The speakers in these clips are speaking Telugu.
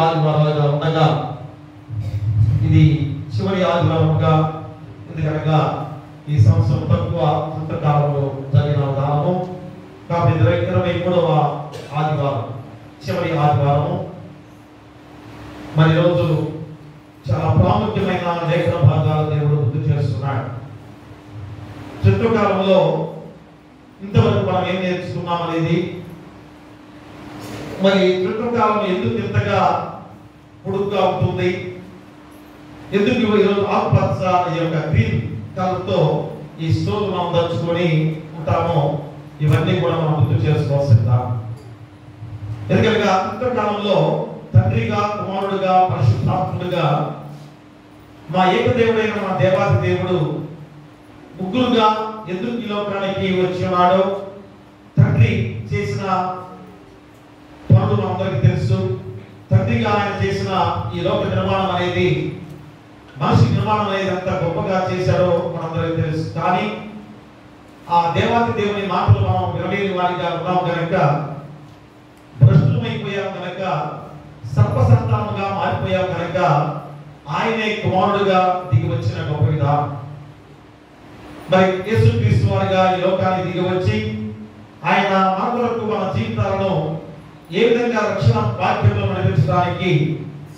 ఆదివారాలుగా ఉండగా ఇది చివరి ఆదివారంగా, ఎందుకనగా ఈ సంవత్సరం తక్కువ అంతకాలంలో జరిగిన దానము కాబట్టి 23వ ఆదివారం, చివరి ఆదివారము. మరి రోజు చాలా ప్రాముఖ్యమైన లేఖన భాగాలు దేవుడు గుర్తు చేస్తున్నాడు. ఋతుకాలంలో ఇంతవరకు మనం ఏం నేర్చుకున్నాం అనేది, మరి ఋతుకాలం ఎందుకు ఇంతగా పొడుగ్గా ఉంటుంది, ఎందుకు ఈరోజు ఆకుపచ్చ ఈ యొక్క గ్రీన్ కలర్తో ఈ స్టోన్ మనం దంచుకొని ఉంటామో, ఇవన్నీ కూడా మనం గుర్తు చేసుకోవాల్సిందా. ఎందుకనగా ఋతుకాలంలో తండ్రిగా, కుమారుడుగా, పరిశుద్ధాత్ముడుగా మా ఏకదేవుడైన మా దేవాది దేవుడు ముగ్గురుగా ఎందుకు ఈ లోకానికి వచ్చి ఉన్నాడో, తండ్రి చేసిన పనులు మనందరికీ తెలుసు. తండ్రిగా ఆయన చేసిన ఈ లోక నిర్మాణం అనేది, మనిషి నిర్మాణం అనేది ఎంత గొప్పగా చేశాడో మనందరికీ తెలుసు. కానీ ఆ దేవాది దేవుని మాటలు మనం వినలేని వారిగా ఉన్నాం కనుక, భ్రష్టులమైపోయాం కనుక, సర్పసంతానంగా మారిపోయాం కనుక, ఆయనే కుమారుడుగా దిగి వచ్చిన గొప్ప విధానం. మరి యేసుక్రీస్తు వారిగా ఈ లోకానికి దిగి వచ్చి ఆయన మన కొరకు మన జీవితాలను ఏ విధంగా రక్షణ వాక్యంలో నడిపించడానికి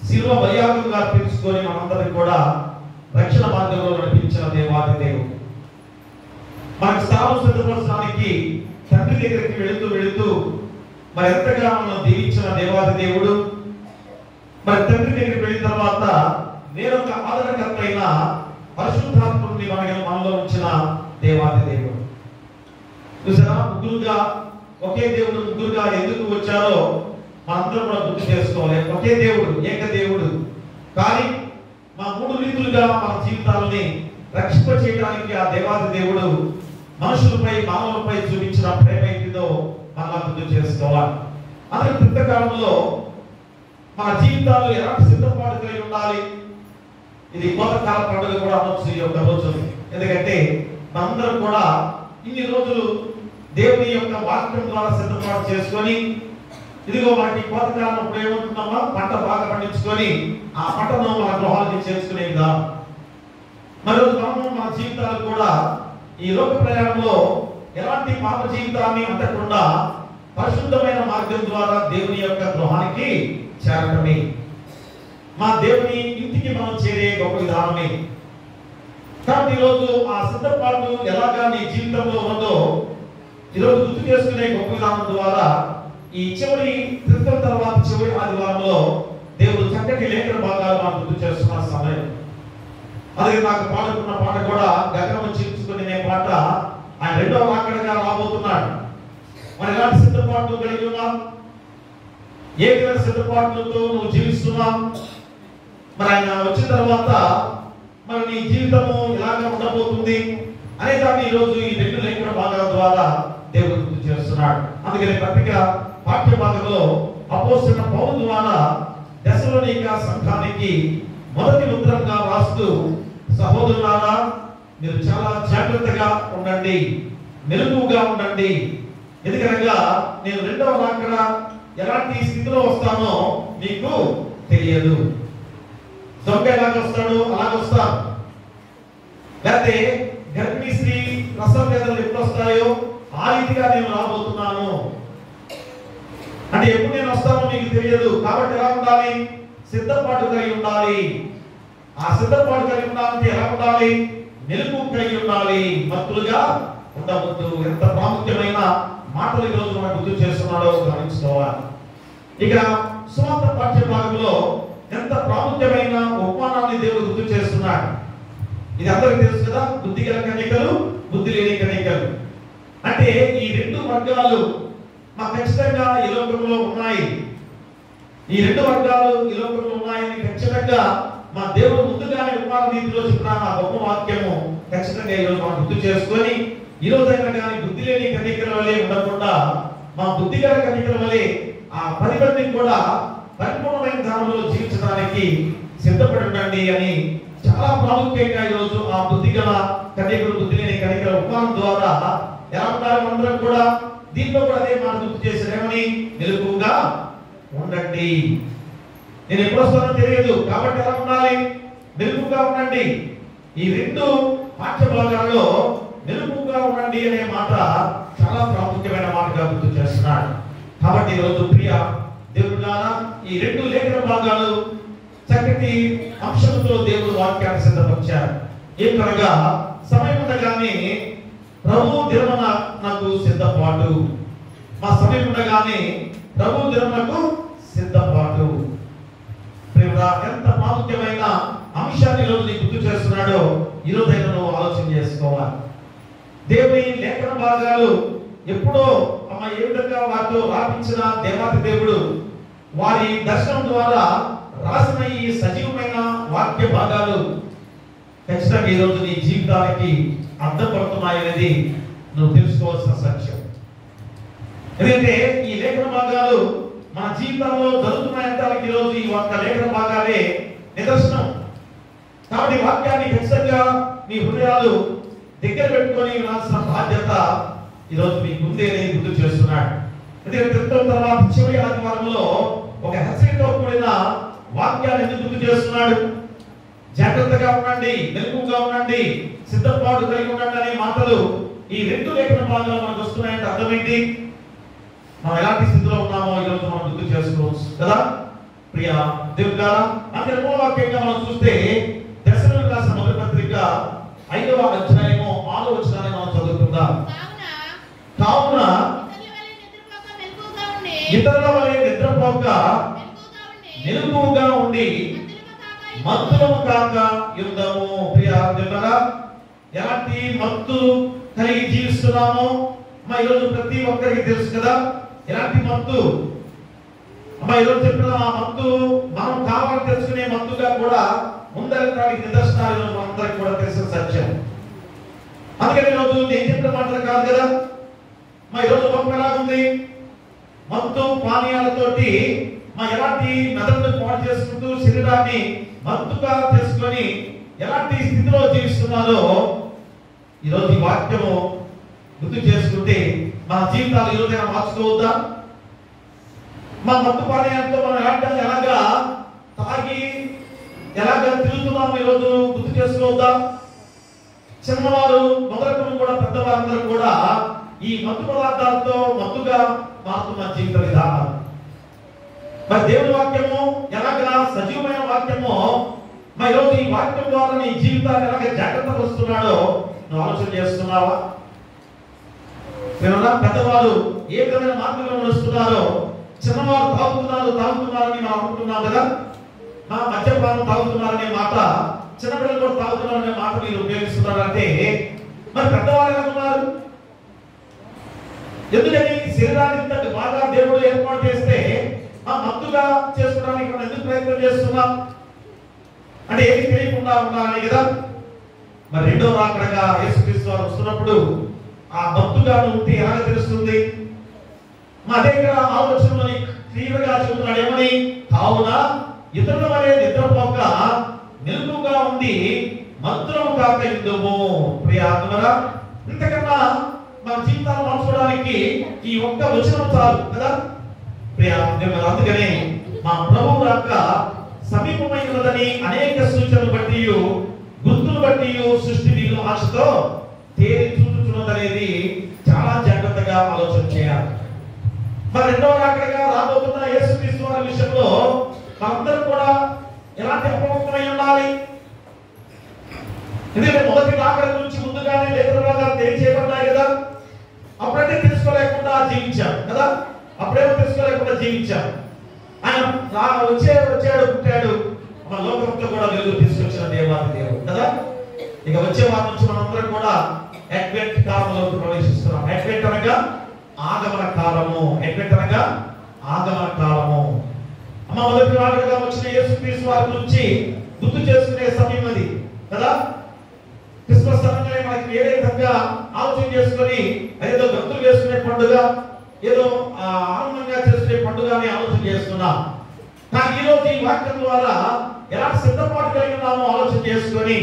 శిలువ బలియాగంగా అర్పించుకొని మనందరికీ కూడా రక్షణ మార్గంలో నడిపించిన దేవాది దేవుడు. మనకు స్థానం సిద్ధపరచడానికి తండ్రి దగ్గరికి వెళుతూ మరి ఎంతగా మనం దీవించిన దేవాది దేవుడు. మరి తండ్రి దగ్గరికి వెళ్ళిన తర్వాత వేరొక ఆదరణకర్త అయిన పరిశుద్ధాత్ముడిని మనలో ఉంచిన దేవాది దేవుడు. చూసారా, ముగ్గురుగా ఒకే దేవుడు ముగ్గురుగా ఎందుకు వచ్చారో మనందరం కూడా గుర్తు చేసుకోవాలి. ఒకే దేవుడు, ఏక దేవుడు, కానీ మా మూడు రీతులుగా మన జీవితాలని రక్షింప చేయడానికి ఆ దేవాది దేవుడు మనుషులపై, మానవులపై చూపించిన ప్రేమ ఏంటిదో మనలా గుర్తు చేసుకోవాలి. అందుకే క్రితకాలంలో మన జీవితాలు ఎలాంటి సిద్ధపాటు కలిగి ఉండాలి. ఇది కోతకాల పండుగ కూడా అనొచ్చు ఈ యొక్క రోజు. ఎందుకంటే మనందరం కూడా ఇన్ని రోజులు దేవుని యొక్క వాక్యం ద్వారా సిద్ధపాటు చేసుకొని, ఇదిగో మనకి కోతకాలం ఇప్పుడు ఏమంటున్నామా, పంట బాగా పండించుకొని ఆ పంటను మన గృహాలకి చేసుకునే విధానం. మరి మనము మన జీవితాలు కూడా ఈ లోక ప్రయాణంలో ఎలాంటి పాప జీవితాన్ని అంటకుండా పరిశుద్ధమైన మార్గం ద్వారా దేవుని యొక్క గృహానికి చేరటమే, మా దేవుని ఇంటికి మనం చేరే గొప్ప విధానమే. కాబట్టి ఈరోజు ఆ సిద్ధపాటు ఎలాగా నీ జీవితంలో ఉన్నదో ఈరోజు గుర్తు చేసుకునే గొప్ప విధానం ద్వారా ఈ చివరి క్రితం తర్వాత చివరి ఆదివారంలో దేవుడు చక్కటి లేఖన భాగాలు మనం గుర్తు చేస్తున్న సమయం. అలాగే నాకు పాడుకున్న పాట కూడా గగనం చీల్చుకుని అనే పాట ఆయన రెండవ రాకడగా రాబోతున్నాడు. మరి ఎలాంటి సిద్ధపాట్లు కలిగి ఉన్నాం, ఏ విధంగా సిద్ధపాట్లతో నువ్వు జీవిస్తున్నావు, మరి ఆయన వచ్చిన తర్వాత మరి నీ జీవితము ఎలాగా ఉండబోతుంది అనే దాన్ని ఈరోజు ఈ రెండు లేఖన భాగాల ద్వారా దేవుడు గుర్తు చేస్తున్నాడు. అందుకని పత్రిక పాఠ్య భాగంలో అపోస్తలుడైన పౌలు ద్వారా దెసలోనిక సంఘానికి మొదటి ఉత్తరంగా రాస్తూ, సహోదరులారా మీరు చాలా జాగ్రత్తగా ఉండండి, మెలకువగా ఉండండి. ఎందుకనగా నేను రెండవ రాకడ ఎలాంటి స్థితిలో వస్తానో మీకు తెలియదు. దొంగ ఎలాగ వస్తాడు అలాగ వస్తాను, లేకపోతే గర్భిణీ స్త్రీ ప్రసవ వేదనలు ఎప్పుడు వస్తాయో ఆ రీతిగా నేను రాబోతున్నాను. అంటే ఎప్పుడు నేను వస్తానో మీకు తెలియదు. కాబట్టి ఎలా ఉండాలి, సిద్ధపాటు కలిగి ఉండాలి. ఆ సిద్ధపాటు కలిగి ఉండాలంటే ఎలా ఉండాలి, మెలకువ కలిగి ఉండాలి, మత్తులుగా ఉండవద్దు. ఎంత ప్రాముఖ్యమైన మాటలు ఈరోజు మనం గుర్తు చేస్తున్నాడో గమనించుకోవాలి. ఇక సువార్త పాఠ్య భాగంలో ఎంత ప్రాముఖ్యమైన ఉపమానాన్ని దేవుడు గుర్తు చేస్తున్నాడు. ఇది అందరికీ తెలుసు కదా, బుద్ధి గల కన్యకలు, బుద్ధి లేని కన్యకలు. అంటే ఈ రెండు వర్గాలు మాకు ఖచ్చితంగా ఈ లోకంలో ఉన్నాయి. ఈ రెండు వర్గాలు ఈ లోకంలో ఉన్నాయని ఖచ్చితంగా మా దేవుడు ముందుగానే ఉపమాన రీతిలో చెప్పిన ఆ గొప్ప వాక్యము ఖచ్చితంగా ఈరోజు మనం గుర్తు చేసుకొని, ఈ రోజైనా కానీ బుద్ధి లేని కన్యకల వలె ఉండకుండా మా బుద్ధి గల కన్యకల వలె ఆ 10 మందిని కూడా పరిపూర్ణమైన ధామంలో జీవించడానికి సిద్ధపడి ఉండండి అని చాలా ప్రాముఖ్యంగా ఈరోజు ఆ బుద్ధి గల కన్యకలు, బుద్ధి లేని కన్యకల ఉపమానం ద్వారా ఎలా ఉండాలి మనందరం కూడా దీంట్లో కూడా అదే మాట గుర్తు చేశారేమని, మెలకువగా ఉండండి. నేను ఎప్పుడు వస్తానో తెలియదు, కాబట్టి ఎలా ఉండాలి? మెలకువగా ఉండండి. ఈ రెండు వాక్య భాగాలలో మెలకువగా ఉండండి అనే మాట చాలా ప్రాముఖ్యమైన మాటగా గుర్తు చేస్తున్నాడు. కాబట్టి ఈరోజు ప్రియ దేవుడారా, ఈ రెండు లేఖన భాగాలు చక్కటి అంశంతో దేవుడు వాక్యాన్ని సిద్ధపరిచారు. ఏమనగా సమయం ఉండగానే ప్రభు దినమునకు సిద్ధపాటు. మా సమయం ఉండగానే ప్రభు దినమునకు సిద్ధపాటు. ఎంత ప్రాముఖ్యమైన అంశాన్ని ఈరోజు నీకు గుర్తు చేస్తున్నాడో ఈరోజు అయినా నువ్వు ఆలోచన చేసుకోవాలి. దేవుని లేఖన భాగాలు ఎప్పుడో ఏ విధంగా వారితో రాపించిన దేవాతి దేవుడు వారి దర్శనం ద్వారా రాసిన ఈ సజీవమైన వాక్య భాగాలు ఖచ్చితంగా ఈరోజు నీ జీవితానికి అర్థపడుతున్నాయనేది నువ్వు తెలుసుకోవాల్సిన సత్యం. ఎందుకంటే ఈ లేఖన భాగాలు మన జీవితంలో జరుగుతున్నాయంటానికి ఈరోజు ఈ ఒక్క లేఖన భాగాలే నిదర్శనం. కాబట్టి వాక్యాన్ని ఖచ్చితంగా మీ హృదయాలు దగ్గర పెట్టుకొని వినాల్సిన బాధ్యత ఈరోజు మీకు ముందే గుర్తు చేస్తున్నాడు. ఎందుకంటే క్రితం తర్వాత చివరి ఆదివారంలో ఒక హెచ్చరికతో కూడిన వాక్యాన్ని ఎందుకు గుర్తు చేస్తున్నాడు? జాగ్రత్తగా ఉండండి, మెలకువగా ఉండండి, సిద్ధపాటు కలిగి ఉండండి అనే మాటలు ఈ రెండు లేఖన భాగాలు మనకు వస్తున్నాయంటే అర్థమైంది. మనం ఎలాంటి స్థితిలో ఉన్నామో ఈరోజు మనం గుర్తు చేసుకోవచ్చు కదా ప్రియ దేవుడా. అంటే వాక్యంగా మనం చూస్తే దశలోనికి రాసిన మొదటి పత్రిక 5వ అధ్యాయము 6వ వచనాన్ని మనం చదువుకుందాం. కావున ఇతరుల వలె నిద్రపోక మెలకువగా ఉండి మత్తులము కాక యుద్ధము. ప్రియ దేవుడా, ఎలాంటి మత్తు కలిగి జీవిస్తున్నామో ఈరోజు ప్రతి ఒక్కరికి తెలుసు కదా. ఎలాంటి మత్తు ఈరోజు చెప్పిన ఆ మత్తు మనం కావాలని తెలుసుకునే మత్తుగా కూడా ముందరడానికి నిదర్శనాలు మనందరికి కూడా తెలిసిన సత్యం. అందుకని ఈరోజు నేను చెప్పిన మాటలు కాదు కదా. ఈరోజు మత్తు ఎలా ఉంది? మత్తు పానీయాలతోటి ఎలాంటి మెదడును పాడు చేసుకుంటూ శరీరాన్ని మత్తుగా చేసుకొని ఎలాంటి స్థితిలో జీవిస్తున్నారో ఈరోజు ఈ వాక్యము గుర్తు చేసుకుంటే మన జీవితాలు ఈరోజైనా మార్చుకోవద్దా? మా మత్తు పానీయాలతో మనం ఎలాగా తాగి ఎలాగా తిరుగుతున్నాము ఈరోజు గుర్తు చేసుకోవద్దా? చిన్నవారు మొదలకొని కూడా పెద్దవారందరూ కూడా ఈ మత్తు పదార్థాలతో మత్తుగా మారుతున్న జీవిత విధానం. దేవుని వాక్యము ఎలాగా సజీవమైన వాక్యమో ఈరోజు ఈ వాక్యం ద్వారా నీ జీవితాన్ని ఎలాగ జాగ్రత్త పరుస్తున్నాడో నువ్వు ఆలోచన చేస్తున్నావా? పెద్దవారు ఏ విధమైన మార్గంలో నడుస్తున్నారో, చిన్నవారు తాగుతున్నారని మనం అనుకుంటున్నాం కదా. మద్యపానం తాగుతున్నారనే మాట, చిన్నపిల్లలు కూడా తాగుతున్నారనే మాట మీరు ఉపయోగిస్తున్నారంటే పెద్దవారు ఎలా ఉన్నారు? ఎందుకని శరీరాన్ని బాగా దేవుడు ఏర్పాటు చేస్తే మత్తుగా చేసుకోవడానికి మనం ఎందుకు ప్రయత్నం చేస్తున్నాం? అంటే ఏది తెలియకుండా ఉండాలని కదా. రెండో రాకడగా యేసుక్రీస్తు వారు వస్తున్నప్పుడు ఆ మత్తుగా ఉంటే ఎలా తెలుస్తుంది? అదే కదా ఆలోచనలోని క్లియర్గా చెబుతున్నాడు. ఏమని? కావున ఇతరుల వలె నిద్రపోక మెలకువగా ఉండి మత్తులము కాక యుద్ధము. ప్రియ ఆత్మరా, ఇంతకన్నా మన జీవితాన్ని మార్చుకోవడానికి ఈ ఒక్క వచనం చాలు కదా ప్రియ. అందుకనే మా ప్రభువు రాక సమీపమైనదని అనేక సూచనలు బట్టి గుర్తులు బట్టి సృష్టి వీళ్ళు ఆశతో తేరి చూచుచున్నదనేది చాలా జాగ్రత్తగా ఆలోచన చేయాలి. రెండవ రాకడగా రాబోతున్న యేసుక్రీస్తు వారి విషయంలో మనందరూ కూడా ఎలాంటి అప్రమత్తమై ఉండాలి? ఎందుకంటే మొదటి రాకడ గురించి ముందుగానే లేఖనాలు తెలియచేయబడ్డాయి కదా. అప్పుడైతే తెలుసుకోలేకుండా జీవించాం కదా. అప్పుడేమో తెలుసుకోలేకుండా జీవించాం. ఆయన వచ్చాడు పుట్టాడు, మన లోకంతో కూడా వెలుగు తీసుకొచ్చిన దేవాది దేవుడు కదా. ఇక వచ్చే వారి నుంచి మనందరం కూడా అడ్వెంట్ కాలంలోకి ప్రవేశిస్తున్నాం. అడ్వెంట్ అనగా ఆగమన కాలము. అడ్వెంట్ అనగా ఆగమన కాలము. మొదటి రాకడగా వచ్చిన యేసుక్రీస్తు వారి గురించి గుర్తు చేసుకునే సమయం అది కదా. క్రిస్మస్ సమయంలో మనకి ఏ విధంగా ఆలోచన చేసుకొని ఏదో గంతులు వేసుకునే పండుగ, ఏదో ఆనందంగా చేసుకునే పండుగ అని ఆలోచన చేస్తున్నాం. కానీ ఈరోజు ఈ వాక్యం ద్వారా ఎలాంటి సిద్ధపాటు కలిగి ఉన్నామో ఆలోచన చేసుకొని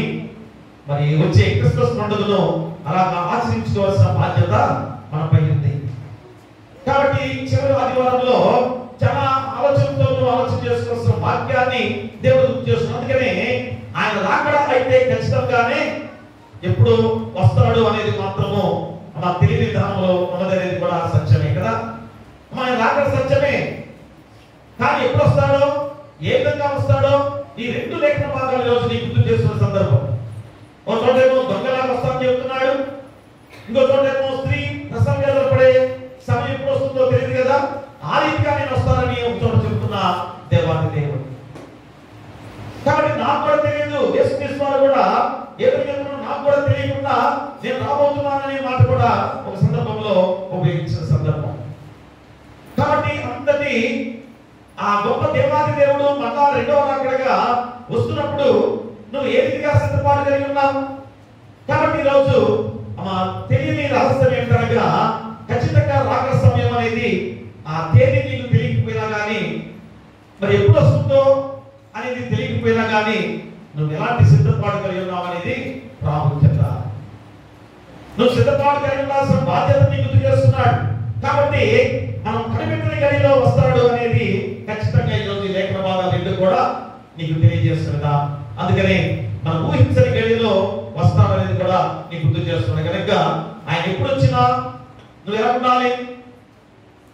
వచ్చే క్రిస్మస్ పండుగను అలా ఆచరించుకోవాల్సిన బాధ్యత మనపై ఉంది. కాబట్టి చివరి ఆదివారంలో చాలా ఆలోచనతో ఆలోచన చేసుకోవాల్సిన వాక్యాన్ని దేవుడు గుర్తు చేస్తున్నారు. అందుకనే ఆయన రాకడ అయితే ఖచ్చితంగానే ఎప్పుడు వస్తాడు అనేది మాత్రము మా తెలియని ధనంలో ఉన్నదనేది కూడా సత్యమే కదా. ఆయన రాకడ సత్యమే, కానీ ఎప్పుడు వస్తాడో, ఏ విధంగా వస్తాడో ఈ రెండు లేఖన భాగాలు రోజు నీకు గుర్తు చేస్తున్న సందర్భం. ఒక చోటేమో దొంగలాగా వస్తామని చెప్తున్నాడు, ఇంకో చోటేమో స్త్రీ ప్రసవం మీద పడే సమయం ఎప్పుడు వస్తుందో తెలియదు కదా, ఆ రీతిగా నేను వస్తానని ఒక చోట చెప్తున్నా దేవాది దేవుడు. కాబట్టి నాకు కూడా తెలియదు, యేసుక్రీస్తు వారు కూడా ఏదైనా నాకు కూడా తెలియకుండా నేను రాబోతున్నాననే మాట కూడా ఒక సందర్భంలో ఉపయోగించిన సందర్భం. కాబట్టి అంతటి ఆ గొప్ప దేవాది దేవుడు మళ్ళా రెండవ రాకడగా వస్తున్నప్పుడు నువ్వు ఏ రీతిగా సిద్ధపాటు కలిగి ఉన్నావు. కాబట్టి ఈరోజు తెలియని రహస్యం ఏంటనగా ఖచ్చితంగా రాకడ సమయం అనేది ఆ తేదీ నీకు తెలియకపోయినా కానీ, మరి ఎప్పుడు వస్తుందో అనేది తెలియకపోయినా కానీ నువ్వు ఎలాంటి సిద్ధపాటు కలిగి ఉన్నావు అనేది ప్రాముఖ్యత. నువ్వు సిద్ధపాటు కలిగి ఉండాల్సిన బాధ్యత నీకు గుర్తు చేస్తున్నాడు. కాబట్టి మనం కనిపెట్టిన గడిలో వస్తాడు అనేది ఖచ్చితంగా ఈరోజు లేఖన భాగాలు రెండు కూడా నీకు తెలియజేస్తుందా. అందుకని మనం ఊహించని గడిలో వస్తాడనేది కూడా నీకు గుర్తు చేస్తున్నాడు. కనుక ఆయన ఎప్పుడు వచ్చినా నువ్వు ఎలా ఉండాలి,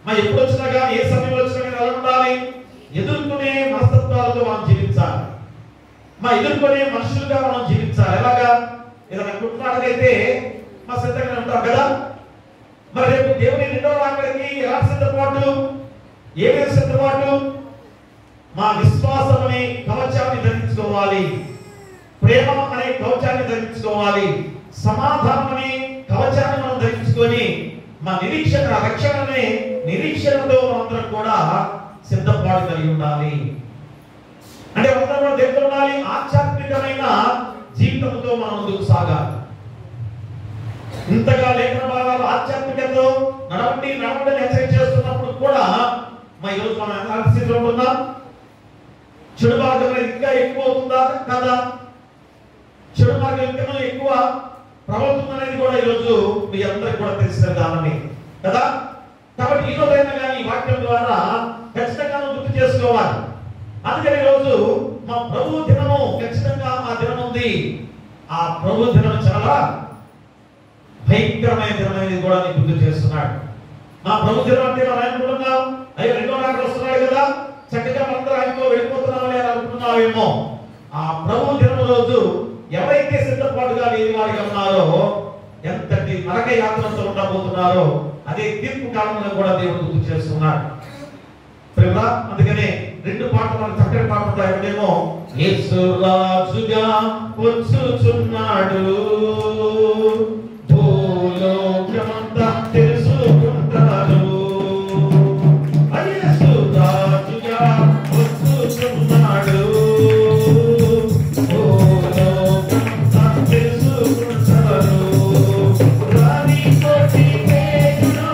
మరి ఎప్పుడు వచ్చినా కానీ ఏ సమయంలో వచ్చినా కానీ ఎలా ఉండాలి, ఎదుర్కొనే మనస్తత్వాలతో మనం జీవించాలి. ఎదుర్కొనే మనుషులుగా మనం జీవించాలి. ఎలాగా, ఏదైనా కుట్రాడకైతే మా సిద్ధంగా ఉంటాం కదా. మరి రేపు దేవుని రెండో రాకడికి ఎలా సిద్ధపాటు, ఏమేమి సిద్ధపాటు, మా విశ్వాసం అనే కవచాన్ని ధరించుకోవాలి, ప్రేమ అనే కవచాన్ని ధరించుకోవాలి, సమాధానం అనే కవచాన్ని మనం ధరించుకొని మా నిరీక్షణ, రక్షణ అనే నిరీక్షణతో మనందరం కూడా సిద్ధపాటు కలిగి ఉండాలి. అంటే అందరం కూడా దేవుడు ఉండాలి. ఆధ్యాత్మికమైన జీవితంతో మనం ముందుకు సాగాలి. ఇంతగా లేఖన భాగాలు ఆధ్యాత్మికతలో నడవండి నడవండి హెచ్చరిక చేస్తున్నప్పుడు కూడా ఈరోజు మనం ఎలాంటి స్థితిలో ఉన్నాం, చెడు మార్గం ఇంకా ఎక్కువ అవుతుందా కదా, చెడు మార్గం ఇంకా ఎక్కువ ప్రబలుతుంది అనేది కూడా ఈరోజు మీ అందరికి కూడా తెలిసిన దానమే కదా. కాబట్టి ఈ రోజైనా కానీ ఈ వాక్యం ద్వారా ఖచ్చితంగా గుర్తు చేసుకోవాలి. అందుకని ఈరోజు మా ప్రభు దినము ఖచ్చితంగా ఆ దినం ఉంది. ఆ ప్రభు దినం చాలా భయంకరమైన దినం అనేది కూడా నీకు గుర్తు చేస్తున్నాడు. మా ప్రభు దినం అంటే మనం అనుకుంటున్నాం, అయ్యో రెండో రాకడ వస్తున్నాడు కదా, చక్కగా మనందరూ ఆయనతో వెళ్ళిపోతున్నామని అనుకుంటున్నావేమో. ఆ ప్రభు దినం రోజు ఎవరైతే సిద్ధపాటుగా లేని వారిగా ఉన్నారో, ఎంతటి నరక యాత్రతో ఉండబోతున్నారో అదే తీర్పు కాలంలో కూడా దేవుడు గుర్తు చేస్తున్నాడు. అందుకనే రెండు పాటలు మనకు చక్కటి పాట ఉంటాయేమో, యేసు రాజుగా వచ్చుచున్నాడు, భూలోకమంతా తెలుసుకుంటాడు. యేసు రాజుగా వచ్చుచున్నాడు, భూలోకమంతా తెలుసుకుంటాడు. రాణి కోటి దేవుడు,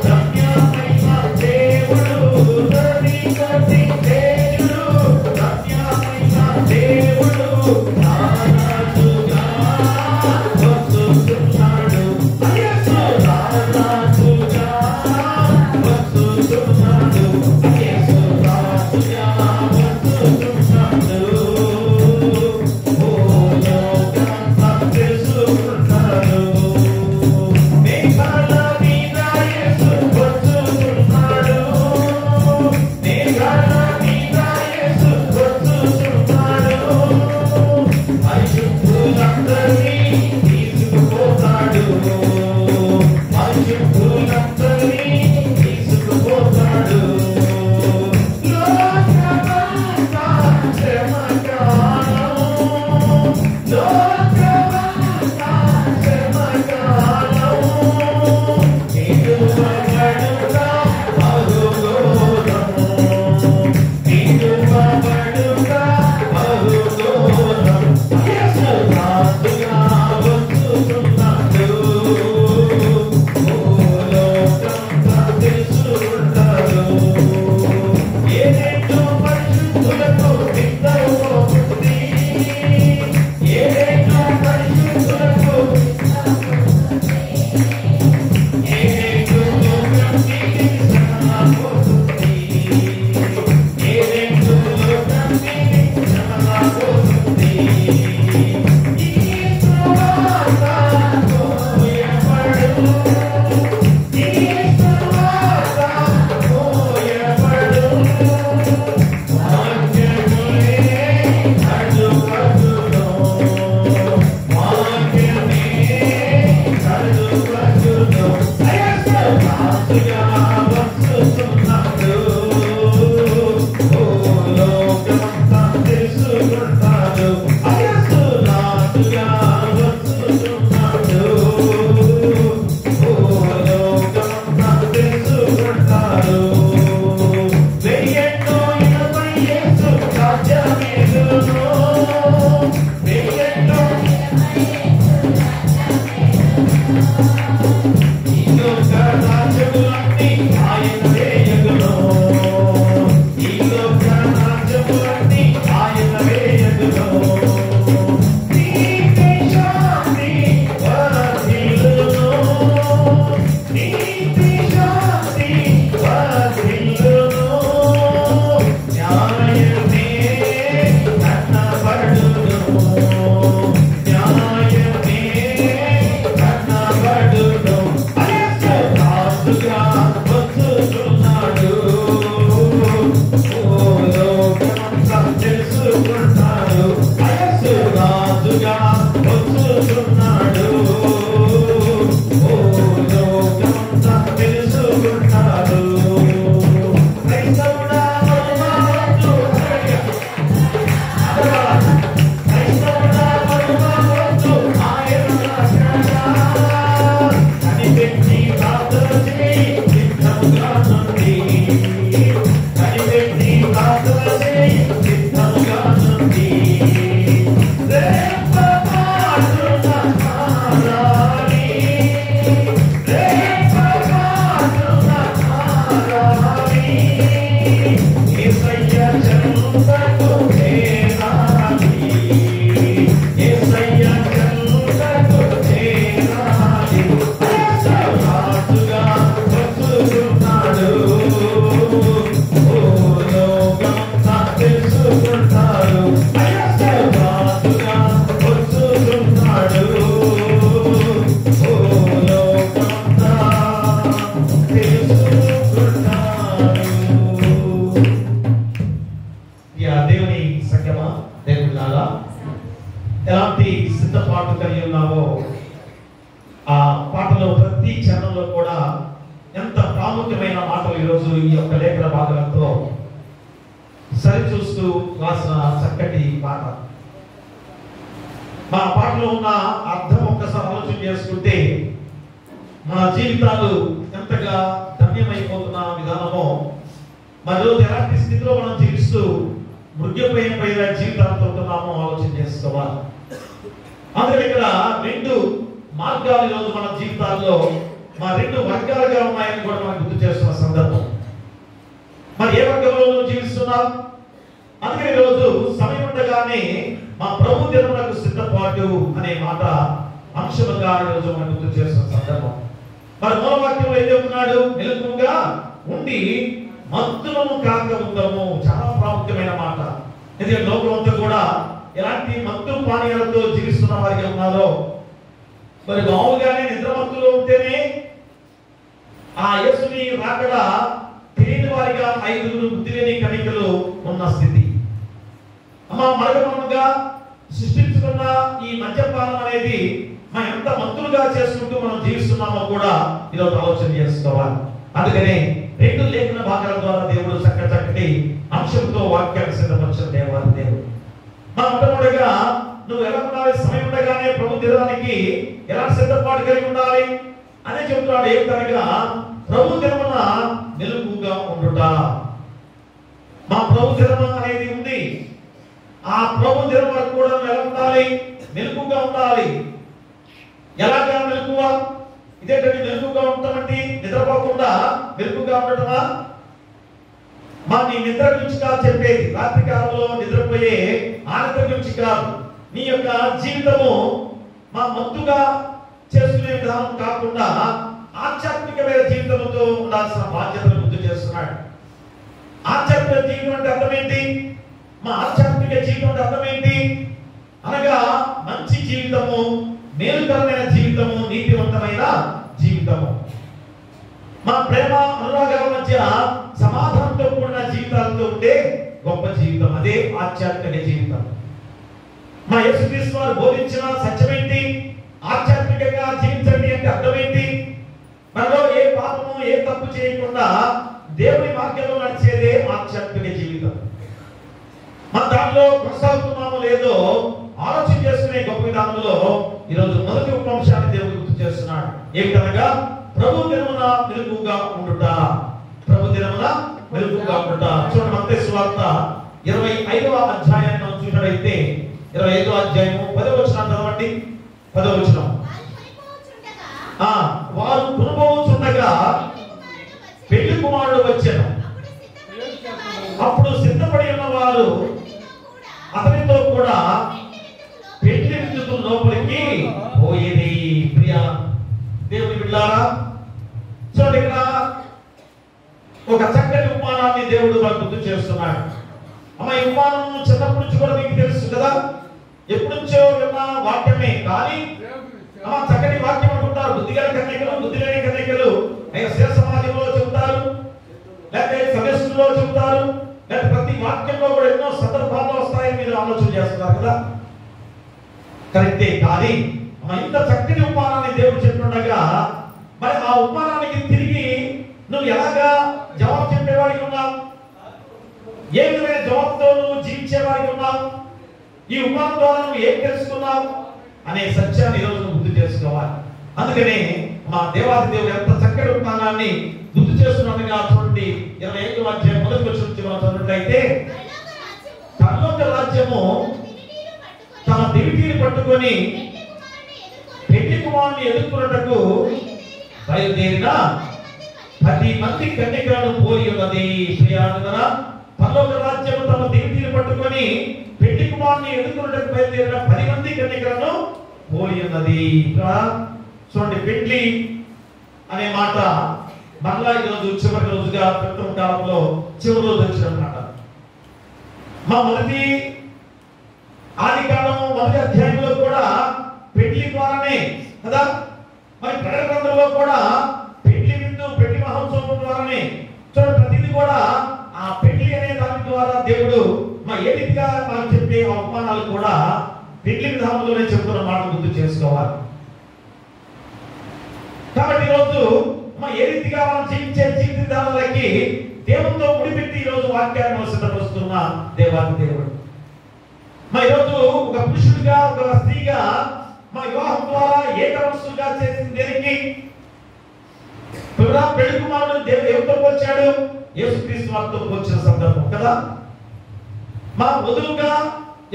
రమ్యమైన దేవుడు, రాణి కోటి దేవుడు, రమ్యమైన దేవుడు, రాజుగా తెలుసుకుంటాడు వయస్సు రాజుగా వచ్చుచున్నాడు ఓ లోకమంతా తెలుసుకుంటాడు క్రైస్తవుడా మరువవద్దు క్రైస్తవుడా మరువవద్దు ఆయన కనిపెట్టి ప్రార్థన చేయి సిద్ధముగా నుండి కనిపెట్టి ప్రార్థన చేయి సిద్ధముగా నుండి దేవుని సంగమా దేవులారా ఎలాంటి సిద్ధపాటు కలిగి ఉన్నావో ఆ పాటలో ప్రతి చరణంలో కూడా ఎంత ప్రాముఖ్యమైన మాటలు ఈరోజు ఈ యొక్క లేఖన భాగాలతో సరిచూస్తూ రాసిన చక్కటి పాట. మా పాటలో ఉన్న అర్థం ఒక్కసారి ఆలోచన చేసుకుంటే మన జీవితాలు ఎంతగా ధన్యమైపోతున్న విధానమో మరి రోజు ఎలాంటి స్థితిలో మనం జీవిస్తూ మృగ్యపోయిన జీవితాలతో ఉంటున్నామో ఆలోచన చేసుకోవాలి. అందుకే ఇక్కడ రెండు మార్గాలు ఈరోజు మన జీవితాల్లో మా రెండు వర్గాలుగా ఉన్నాయని కూడా మనం గుర్తు చేస్తున్న సందర్భం. మరి ఏ వర్గంలో జీవిస్తున్నాం? అందుకని ఈరోజు సమయం ఉండగానే మా ప్రభు దినములకు సిద్ధపాటు అనే మాట అంశంగా ఈరోజు మనం గుర్తు చేస్తున్న సందర్భం. మరి మూలవాక్యంలో ఏం చెప్తున్నాడు? మెలకువగా ఉండి మత్తులను కాక ఉందాము. చాలా ప్రాముఖ్యమైన మాట. ఎందుకంటే లోకమంతా కూడా ఎలాంటి మత్తు పానీయాలతో జీవిస్తున్న వారికి ఉన్నారో మరి మామూలుగానే నిద్రమత్తులో ఉంటేనే ఆ యేసుని రాకడ తెలియని వారిగా 5 బుద్ధి లేని కణికలు ఉన్న స్థితి. మరగమగా సృష్టించుకున్న ఈ మద్యపానం అనేది మనం ఎంత మత్తులుగా చేసుకుంటూ మనం జీవిస్తున్నామో కూడా ఈరోజు ఆలోచన చేసుకోవాలి. అందుకనే రెండు లేఖన భాగాల ద్వారా దేవుడు చక్కటి అంశంతో వాక్యాన్ని సిద్ధపరిచిన దేవాది దేవుడు. మొట్టమొదటిగా నువ్వు ఎలా ఉండాలి? సమయం ఉండగానే ప్రభు దినానికి ఎలా సిద్ధపాటు కలిగి ఉండాలి అనే చెబుతున్నాడు. ఏం కనుక ప్రభు దినమున మెలకువగా ఉండుట. మా ప్రభు దినం అనేది ఉంది. ఆ ప్రభు దినం వరకు కూడా ఎలా ఉండాలి? మెలకువగా ఉండాలి. ఎలాగా మెలకువ? ఇదేంటంటే మెలకువగా ఉంటామంటే నిద్రపోకుండా మెలకువగా ఉండటమా? మా నీ నిద్ర గురించి కాదు చెప్పేది. రాత్రి కాలంలో నిద్రపోయే ఆ నిద్ర గురించి కాదు. నీ యొక్క జీవితము మా మత్తుగా చేసుకునే విధానం కాకుండా ఆధ్యాత్మికమైన జీవితంతో ఉండాల్సిన బాధ్యతను గుర్తు చేస్తున్నాడు. ఆధ్యాత్మిక జీవితం అంటే అర్థం ఏంటి? మా ఆధ్యాత్మిక జీవితం అంటే అర్థం ఏంటి అనగా మంచి జీవితము, మేలుకరమైన జీవితము, నీతివంతమైన జీవితము, మా ప్రేమ అనురాగాల మధ్య సమాధానంతో కూడిన జీవితాలతో ఉండే గొప్ప జీవితం. అదే ఆధ్యాత్మిక జీవితం. మా యేసుక్రీస్తు వారు బోధించిన సత్యం ఏంటి? ఆధ్యాత్మికంగా జీవించండి అంటే అర్థం ఏంటి? మనలో ఏ పాపము ఏ తప్పు చేయకుండా దేవుని మార్గంలో నడిచేదే ఆధ్యాత్మిక జీవితం. మన దానిలో కొనసాగుతున్నామో లేదో ఆలోచన చేసుకునే గొప్ప విధానంలో ఈరోజు మొదటి ఉపంశాన్ని దేవుడు గుర్తు చేస్తున్నాడు. ఏమిటనగా ప్రభు దినమున మెలకువగా ఉండుట. ప్రభు దినమున మెలకువగా ఉండుట. చూడండి, మత్తయి సువార్త 25వ అధ్యాయాన్ని మనం చూసినట్లయితే 25వ అధ్యాయము 10వ వచనం చదవండి. 10వ వచనం. వారు కొనుపోవచ్చుండగా పెళ్లి కుమారుడు వచ్చెను. అప్పుడు సిద్ధపడి ఉన్న వారు అతనితో కూడా పెళ్లి విందుకు లోపలికి పోయేది. ప్రియా దేవుని బిడ్డలారా, చూడండి, ఇక్కడ ఒక చక్కటి ఉపమానాన్ని దేవుడు మనకు గుర్తు చేస్తున్నాడు. అమ్మ, ఈ ఉపమానం చిన్నప్పటి నుంచి కూడా మీకు తెలుసు కదా, ఎప్పటి నుంచో విన్న వాక్యమే. కానీ అమ్మ, చక్కటి వాక్యం అనుకుంటారు. బుద్ధిగల కన్యకలు, బుద్ధి లేని కన్యకలు శిర సమాజంలో చెబుతారు, లేకపోతే సదస్సులో చెబుతారు, లేదా ప్రతి వాక్యంలో కూడా ఎన్నో సందర్భాలు వస్తాయని మీరు ఆలోచన చేస్తున్నారు కదా. కరెక్టే. కానీ ఇంత చక్కని ఉపమానాన్ని దేవుడు చెప్తుండగా మరి ఆ ఉపమానానికి తిరిగి నువ్వు ఎలాగా జవాబు చెప్పేవాడికి ఉన్నావు? ఏ విధమైన జవాబుతో నువ్వు జీవించేవాడికి ఉన్నావు? ఈ ఉపమానం ద్వారా నువ్వు ఏం తెలుసుకున్నావు అనే సత్యాన్ని ఈరోజు నువ్వు గుర్తు చేసుకోవాలి. అందుకనే మా దేవాది దేవుడు ఎంత చక్కటి ఉపమానాన్ని గుర్తు చేస్తున్నట్టుగా చూడండి. 25వ అధ్యాయం మొదటి వచనం నుంచి మనం చదువుతున్నట్లయితే, పరలోక రాజ్యము తమ దివిటీని పట్టుకొని పెళ్లి కుమారుని ఎదుర్కొన్నటకు బయలుదేరిన 10 మంది కన్యకలను పోలి ఉన్నది. ప్రియానురా, పరలోక రాజ్యము తమ దివిటీని పట్టుకొని పెళ్లి కుమారుని ఎదుర్కొన్నటకు బయలుదేరిన 10 మంది కన్యకలను పోలి ఉన్నది. చూడండి, పెళ్లి అనే మాట మరలా ఈరోజు చివరి రోజుగా క్రితం కాలంలో చివరి రోజు వచ్చినమాట. మా మొదటి ఆది కాలం మొదటి అధ్యాయంలో కూడా పెళ్లి ద్వారానే కదా, మరి ప్రకటన గ్రంథంలో కూడా పెళ్లి విందు పెళ్లి మహోత్సవం ద్వారానే చూడండి, ప్రతిదీ కూడా ఆ పెళ్లి అనే దాని ద్వారా దేవుడు ఏ రీతిగా మనం చెప్పే అవమానాలు కూడా పెళ్లి విధానంలోనే చెప్తున్న మాట గుర్తు చేసుకోవాలి. కాబట్టి ఈరోజు ఏ రీతిగా మనం జీవించే జీవిత విధానాలకి దేవునితో ముడిపెట్టి ఈరోజు వాక్యాన్ని సిద్ధపరుస్తున్న దేవాది దేవుడు. ఈరోజు ఒక పురుషుడిగా ఒక స్త్రీగా వివాహం ద్వారా ఏకవస్తుగా చేసిన దేనికి? పెళ్లి కుమారుడు దేవుడు ఎవరితో పోల్చాడు? యేసుక్రీస్తు వారితో పోల్చిన సందర్భం కదా. వధువుగా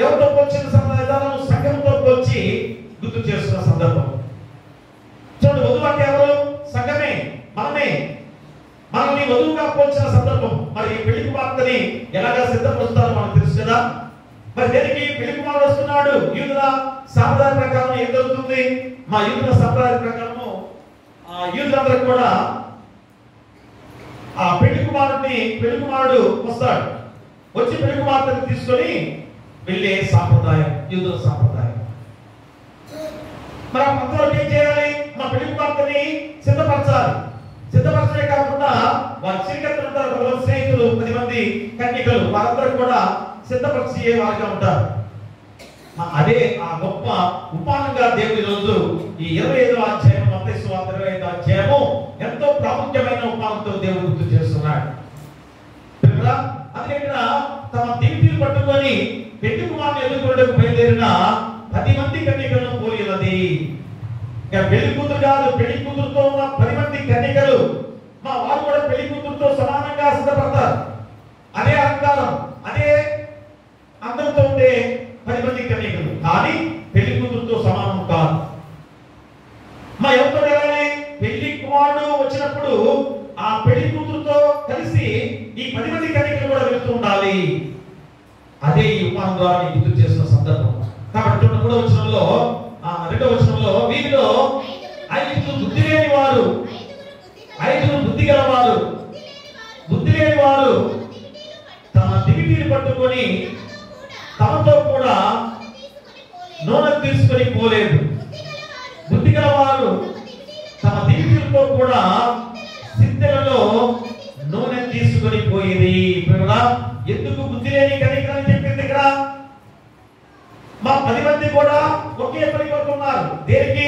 ఎవరితో పోల్చిన సందర్భం? సంఘంతో పోల్చి గుర్తు చేస్తున్న సందర్భం. చూడండి, వధువు అంటే ఎవరు? సంఘమే, మనమే. మనల్ని వధువుగా పోల్చిన సందర్భం. మరి పెళ్లి కుమార్తెని ఎలాగా సిద్ధపరుస్తారో మనకు తెలుసు కదా. మరి దేనికి పెళ్లి కుమారుడు వస్తున్నాడు? యూదుల సాంప్రదాయ ప్రకారం ఏం జరుగుతుంది? యూదుల సాంప్రదాయ ప్రకారము యూదులందరూ కూడా ఆ పెళ్లి కుమారుడు వస్తాడు. వచ్చి పెళ్లి కుమార్తెని తీసుకొని వెళ్ళే సాంప్రదాయం, యూదుల సాంప్రదాయం. మరి అందరూ ఏం చేయాలి? పెళ్లి కుమార్తెని సిద్ధపరచాలి. సిద్ధపరచడే కాకుండా వారి చిరికత్తు ఉంటారు, స్నేహితులు 10 మంది కన్యకలు, వారందరూ కూడా సిద్ధపరిచే వారిగా ఉంటారు. అదే ఆ గొప్ప ఉపమానంగా దేవుడు ఈరోజు ఈ 25వ అధ్యాయం మత్తయి సువార్త 25వ అధ్యాయము ఎంతో ప్రాముఖ్యమైన ఉపమానంతో దేవుడు గుర్తు చేస్తున్నాడు. అందుకే తమ దివిటీలు పట్టుకొని పెళ్లి కుమారుని ఎదుర్కొనేందుకు బయలుదేరిన 10 మంది కన్యకలను పోలి ఉన్నది. పెళ్లి కూతురు కాదు, పెళ్లి కూతురుతో ఉన్న 10 మంది కన్యకలు వారు కూడా పెళ్లి కూతురుతో సమానంగా సిద్ధపడతారు. అదే అలంకారం, అదే అందరితో ఉండే 10 మంది కన్యకలు, కానీ పెళ్లి కూతురుతో సమానం కాదు. ఎవరితో వెళ్ళాలి? పెళ్లి కుమారుడు వచ్చినప్పుడు ఆ పెళ్లి కూతురుతో కలిసి ఈ 10 మంది కన్యకలు కూడా వెళ్తూ ఉండాలి. అదే ఈ ఉపమానం ద్వారా గుర్తు చేసిన సందర్భం. కాబట్టి 3వ వచనంలో 2వ వచనంలో వీరిలో 5 బుద్ధి లేని వారు, 5 బుద్ధి గల వారు, బుద్ధి లేని వారు తమ దివిటీని పట్టుకొని తమతో కూడా నూనె తీసుకొని పోలేదు. బుద్ధి గల వారు తమ దివిటీలతో కూడా సిద్ధలలో నూనె తీసుకొని పోయింది. ఎందుకు బుద్ధి లేని కన్యకలని చెప్పింది ఇక్కడ? 10 మంది కూడా ఒకే పని కొరకు ఉన్నారు. దేనికి?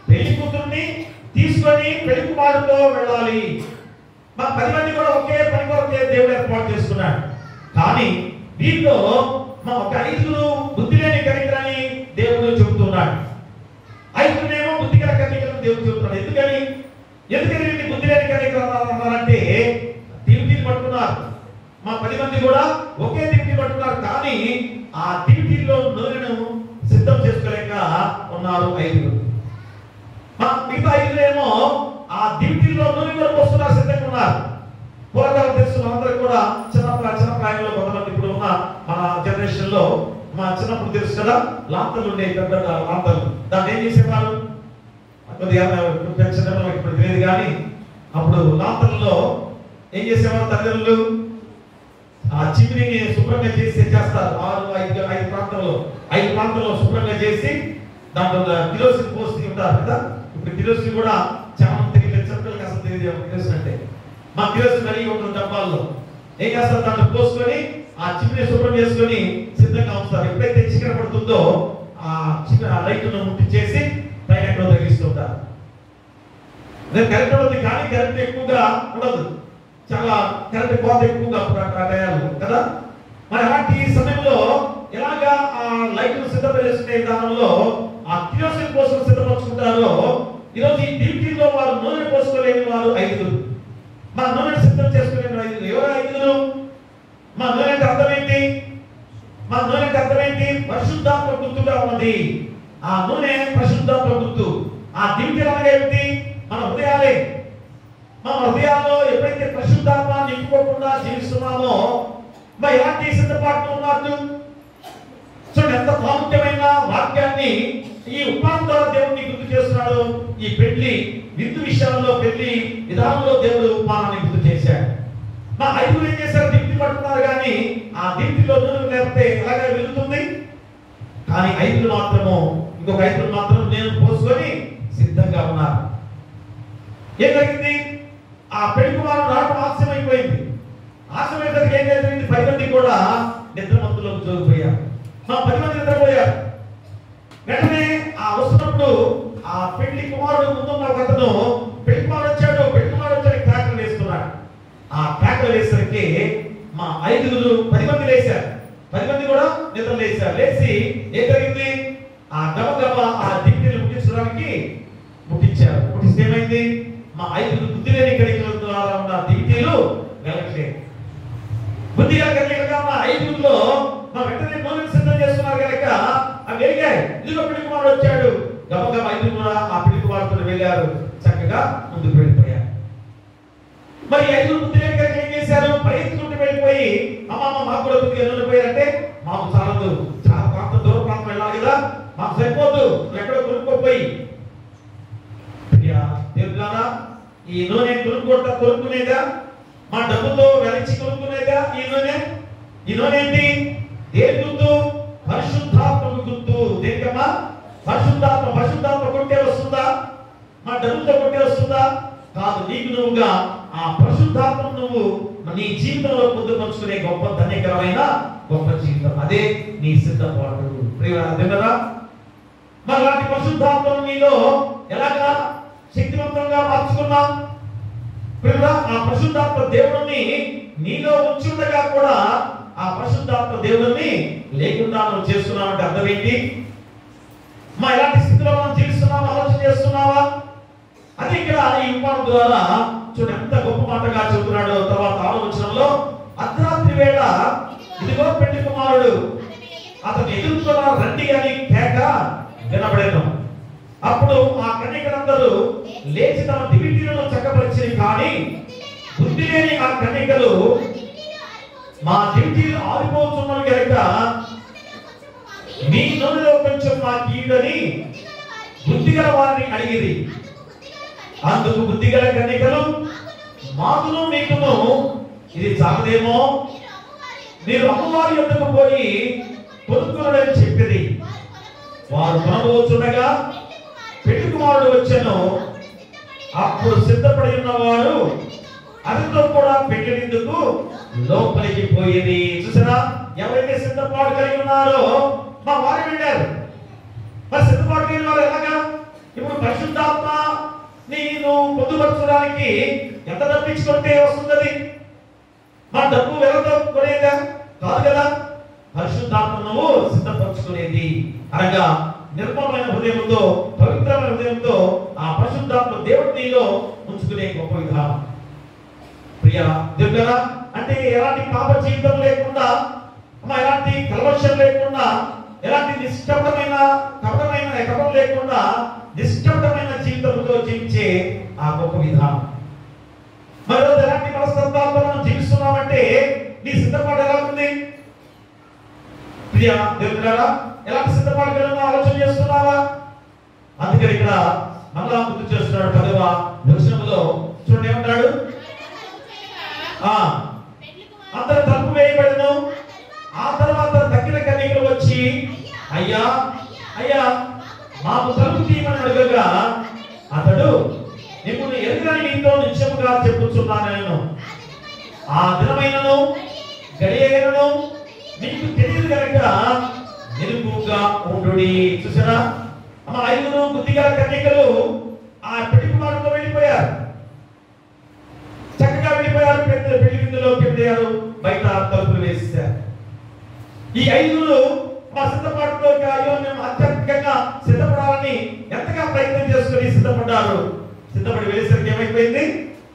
పెళ్లి కూతుర్ని తీసుకొని పెళ్లి కుమారుడితో వెళ్ళాలి. 10 మంది కూడా ఒకే పని కొరకే దేవుడు ఏర్పాటు చేసుకున్నాడు. కానీ దీంట్లో ఒక 5 బుద్ధి లేని కన్యకలని దేవుడు చెబుతున్నాడు. 5 బుద్ధి గల కన్యకలను దేవుడు చెబుతున్నాడు. ఎందుకని వీటిని బుద్ధి లేని కన్యకలు అన్నారంటే దివిటీలు పట్టుకున్నారు. 10 మంది కూడా ఒకే దివిటీ పట్టుకున్నారు, కానీ ఆ దివిటీల్లో నూనెను సిద్ధం చేసుకోలేక ఉన్నారు 5. మిగతా 5 ఆ దివిటీల్లో నూనె కొరకు వస్తున్నారు, సిద్ధంగా ఉన్నారు. పూర్వకాలం తెలుసు మనందరూ కూడా చిన్న ప్రాయంలో కొంతమంది ఇప్పుడు ఉన్న మన జనరేషన్ లో చిన్నప్పుడు తెలుసు కదా, లాంతలు ఉండే పెద్ద లాంతలు. దాన్ని ఏం చేసేవారు? కొద్దిగా ఇప్పుడు తెలియదు కానీ అప్పుడు లాంతలలో ఏం చేసేవారు? తల్లిదండ్రులు ఆ చిమ్మిని శుభ్రంగా చేస్తారు. 5 ప్రాంతంలో శుభ్రంగా చేసి దాంట్లో కిరోసిన్ పోసి ఉంటారు కదా. ఇప్పుడు కిరోసిన్ కూడా చాలా తెలియదు, చెప్పడానికి అసలు తెలియదు కిరోసిన్ అంటే. కిరోసిన్ కలిగి ఉంటుంది డబ్బాల్లో. ఏం చేస్తారు, దాంట్లో పోసుకొని ఆ చిమ్ని శుభ్రం చేసుకొని సిద్ధంగా ఉంచుతారు. ఎప్పుడైతే చికెన్ పడుతుందో ఆ చిన్న లైట్ను ముట్టించేసి పైన ఎక్కడో తగిలిస్తుంటారు. కరెంట్ ఉంటుంది కానీ కరెంట్ ఎక్కువగా ఉండదు, చాలా కరెంట్ కోత ఎక్కువగా టయాలు కదా. మరి అలాంటి సమయంలో ఎలాగా ఆ లైట్ను సిద్ధపరిచేసుకునే విధానంలో ఆ కిరోసిన్ కోసం సిద్ధపరచుకుంటారో, ఈరోజు ఈ డ్యూటీలో వారు నూనె పోసుకోలేని వారు 5. మా నూనె సిద్ధం చేసుకునే 5. ఎవరు 5? మా నూనె అర్థం ఏంటి? మా నూనె అర్థం ఏంటి? పరిశుద్ధాత్మ గుర్తుగా ఉన్నది. ఆ నూనె పరిశుద్ధాత్మ గుర్తు. ఆ డ్యూటీ అనగా ఏమిటి? మన హృదయాలే. మన హృదయాల్లో ఎప్పుడైతే పరిశుద్ధాత్మ నింపుకోకుండా జీవిస్తున్నామో మరి ఎలాంటి సిద్ధపాటు ఉన్నట్టు. చూడండి ఎంత ప్రాముఖ్యమైన వాక్యాన్ని ఈ ఉపమానం ద్వారా దేవుడిని గుర్తు చేస్తున్నాడు. ఈ పెళ్లి విందు విషయంలో, పెళ్లి విధానంలో దేవుడు ఉపమానాన్ని గుర్తు చేశాడు. మా 5 ఏం చేశారు? దిప్తి పట్టుకున్నారు కానీ ఆ దిప్తిలో నూనె లేకపోతే ఎలాగ వెలుగుతుంది. కానీ 5 మాత్రము, ఇంకొక 5 మాత్రం నేను పోసుకొని సిద్ధంగా ఉన్నారు. ఏం జరిగింది? ఆ పెళ్లి కుమారుడు రావడం ఆలస్యమైపోయింది. ఆలస్యమైపోతే ఏం జరిగింది? 10 మంది కూడా నిద్రమత్తులోకి జోగిపోయారు. 10 మంది నిద్రపోయారు. వెంటనే ఆ వస్తున్నప్పుడు ఆ పెళ్లి కుమారుడు ముందున్న ఒక అతను, పెళ్లి కుమారుడు వచ్చాడు కేకలు వేస్తున్నాడు. ఆ కేకలు వేసరికి మా 10 మంది లేచారు. 10 మంది కూడా నిద్ర లేచారు. లేచి ఏం జరిగింది? ఆ గబగబ ఆ దిక్కిని ముట్టించడానికి ముట్టించారు. ముట్టిస్తే ఏమైంది? మా 5 బుద్ధి లేని కణికల ద్వారా ఉన్న దిక్కిలు వెలగలేదు. బుద్ధిగా కలిగిన మా 5లో మా వెంటనే నూనె సిద్ధం చేస్తున్నారు కనుక అవి వెలిగాయి. ఇదిగో పెళ్లి కుమారుడు వచ్చాడు. గబగబ 5 కూడా ఆ పెళ్లి కుమారుడితో వెళ్ళారు, చక్కగా ముందుకు వెళ్ళిపోయారు. మరి 5 బుద్ధి లేని కనుక ఏం చేశారు? ప్రయత్నించుకుంటూ వెళ్ళిపోయి, అమ్మమ్మ మాకు కూడా బుద్ధిగా వెళ్ళిపోయారంటే మాకు చాలదు, చాలా ప్రాంతం దూర ప్రాంతం వెళ్ళాలి కదా, మాకు సరిపోదు, ఎక్కడో కొనుక్కోపోయి. దేవులారా, ఈ నూనె కొనుక్కునేదా? మా డబ్బుతో వెలిచి కొనుక్కునేదా ఈ నూనె? ఈ నూనె ఏంటి? దేని గుర్తు? పరిశుద్ధాత్మ గుర్తు. దేనికమ్మా? పరిశుద్ధాత్మ కొట్టే వస్తుందా? మా డబ్బుతో కొట్టే వస్తుందా? కాదు. నీకు నువ్వుగా ఆ పరిశుద్ధాత్మ నువ్వు నీ జీవితంలో పొందుపరుచుకునే గొప్ప ధన్యకరమైన గొప్ప జీవితం. అదే నీ సిద్ధపాటు. ప్రియరా, మరి అలాంటి పరిశుద్ధాత్మను నీలో ఎలాగా శక్తివంతంగా మార్చుకున్నాం? ప్రియరా, ఆ పరిశుద్ధాత్మ దేవుడిని నీలో ఉంచుండగా కూడా ఆ పరిశుద్ధాత్మ దేవుడిని లేకుండా నువ్వు చేస్తున్నావు అంటే అర్థం ఏంటి? మా ఎలాంటి స్థితిలో మనం జీవిస్తున్నామా? ఆలోచన చేస్తున్నావా? అది ఇక్కడ ఈ ఉపమానం ద్వారా చూడండి ఎంత గొప్ప మాటగా చెబుతున్నాడు. తర్వాత 6వ వచనంలో, అర్ధరాత్రి వేళ ఇదిగో పెళ్లి కుమారుడు అతను ఎదుర్కొన్న రండి అని కేక వినబడేను. అప్పుడు ఆ కన్యకలందరూ లేచి తమ దివిటీలను చక్కపరిచిరి. కానీ బుద్ధి లేని ఆ కన్యకలు మా దివిటీలు ఆరిపోతున్నవి కనుక మీ నూనెలో కొంచెం మా కీడని బుద్ధిగల వారిని అడిగిరి. అందుకు బుద్ధిగల కన్యకలు, మాకును మీకును ఇది చాలదేమో, మీరు అమ్మవారి యొద్దకు పోయి కొనుక్కునని చెప్పింది. వారు కొనబోచుండగా పెళ్లి కుమారుడు వచ్చెను. అప్పుడు సిద్ధపడి ఉన్నవారు అతనితో కూడా పెళ్లి విందుకు లోపలికి పోయేది. చూసారా, ఎవరైతే సిద్ధపాటు కలిగి ఉన్నారో మా వారు వెళ్ళారు. మరి సిద్ధపాటు కలిగిన వారు ఎలాగా? ఇప్పుడు పరిశుద్ధాత్మ నేను పొందుపరచడానికి ఎంత డబ్బించుకుంటే వస్తుంది? మా డబ్బు వెలతో కొనేదా? కాదు కదా. పరిశుద్ధాత్మను సిద్ధపరచుకునేది అనగా నిర్మలమైన హృదయంతో, పవిత్రమైన హృదయంతో ఆ పరిశుద్ధాత్మ దేవుడి నీలో ఉంచుకునే గొప్ప విధానం. ప్రియ దేవుడా, అంటే ఎలాంటి పాప జీవితం లేకుండా, ఎలాంటి కల్మషం లేకుండా, ఎలాంటి నిష్కపటమైన కపటం లేకుండా నిష్కపటమైన జీవితంతో జీవించే ఆ గొప్ప విధానం. మరో ఎలాంటి మనస్తత్వాలతో మనం జీవిస్తున్నామంటే నీ సిద్ధపాటు ఎలా ఉంది? ప్రియ దేవుడా, ఎలాంటి సిద్ధపాటు కలిగిన ఆలోచన చేస్తున్నావా? అందుకని ఇక్కడ మళ్ళా గుర్తు చేస్తున్నాడు 10వ వచనంలో. చూడండి ఏమంటాడు? అందరు తలుపు వేయబడను. ఆ తర్వాత తక్కిన కన్యకలు వచ్చి, అయ్యా అయ్యా మాకు తలుపు తీయమని అడగగా అతడు, ఇప్పుడు ఎదురని నీతో నిత్యముగా చెప్పుచున్నాను నేను. ఆ దినమైనను గడియైనను మీకు తెలియదు కనుక నిలుపుగా ఉండుడి. చూసారా, ఆ 5 బుద్ధిగా కన్యకలు ఆ పెళ్లి కుమారుతో వెళ్ళిపోయారు, చక్కగా వెళ్ళిపోయారు. పెళ్లి విందులోకి వెళ్ళారు, బయట తలుపులు వేసేశారు. ఈ 5 మా సిద్ధపాటుతో మేము ఆధ్యాత్మికంగా సిద్ధపడాలని ఎంతగా ప్రయత్నం చేసుకుని సిద్ధపడ్డారు. సిద్ధపడి వెళ్ళేసరికి ఏమైపోయింది?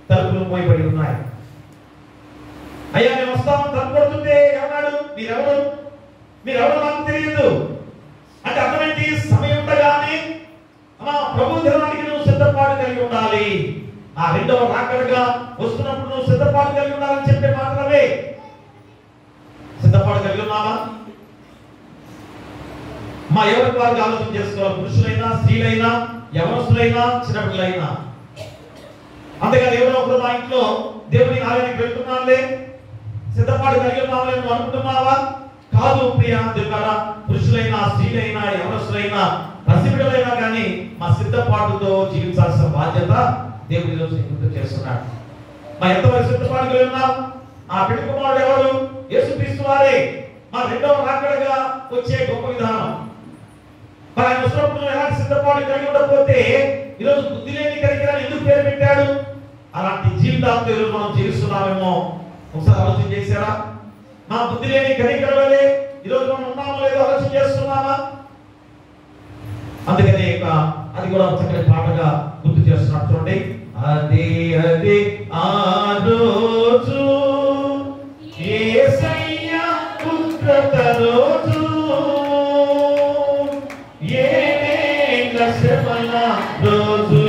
తలుపులు మోయబడి ఉన్నాయి. అయ్యా మేము వస్తామని తలుపు కొడుతుంటే ఏమన్నాడు? మీరెవరు నాకు తెలియదు అంటే అర్థమేంటి? సమయం ఉండగానే ప్రభు దినానికి నువ్వు సిద్ధపాటు కలిగి ఉండాలి. ఆ 2వ రాకడగా వస్తున్నప్పుడు నువ్వు సిద్ధపాటు కలిగి ఉండాలని చెప్పే మాత్రమే. సిద్ధపాటు కలిగి ఉన్నావా? ఎవరికి వారికి ఆలోచన చేసుకోవాలి. పురుషులైనా, స్త్రీలైనా, యవనస్తులైనా, చిన్నపిల్లలైనా. అంతేకాదు ఎవరో ఒకరు మా ఇంట్లో దేవుని ఆలయానికి వెళ్తున్నానులే, సిద్ధపాటు కలిగి ఉన్నామని నువ్వు అనుకుంటున్నావా? కాదు ప్రియ దేవుడా, పురుషులైనా, స్త్రీలైనా, యవనస్తులైనా, పసిబిడ్డలైనా కానీ మా సిద్ధపాటుతో జీవించాల్సిన బాధ్యత దేవుడి రోజు గుర్తు చేస్తున్నాడు. ఎంతవరకు సిద్ధపాటు కలిగి ఉన్నాం? ఆ పెళ్లి కుమారుడు ఎవరు? యేసుక్రీస్తు వారే. మా 2వ రాకడగా వచ్చే గొప్ప విధానం. ఆయన వచ్చినప్పుడు ఎలాంటి సిద్ధపాటు కలిగి ఉండకపోతే ఈరోజు బుద్ధి లేని కనికరాన్ని ఎందుకు పేరు పెట్టాడు? అలాంటి జీవితాలతో ఈరోజు మనం జీవిస్తున్నామేమో ఒకసారి ఆలోచన చేశారా? మా బుద్ధి లేని కనికరం వల్లే ఈరోజు మనం ఉన్నామో లేదో ఆలోచన చేస్తున్నామా? అందుకనే అది కూడా చక్కటి పాటగా గుర్తు చేస్తున్నాడు. చూడండి, అదే ఆ రోజు యేసయ్య పుత్రత రోజు, ఏనేల శ్రమల రోజు,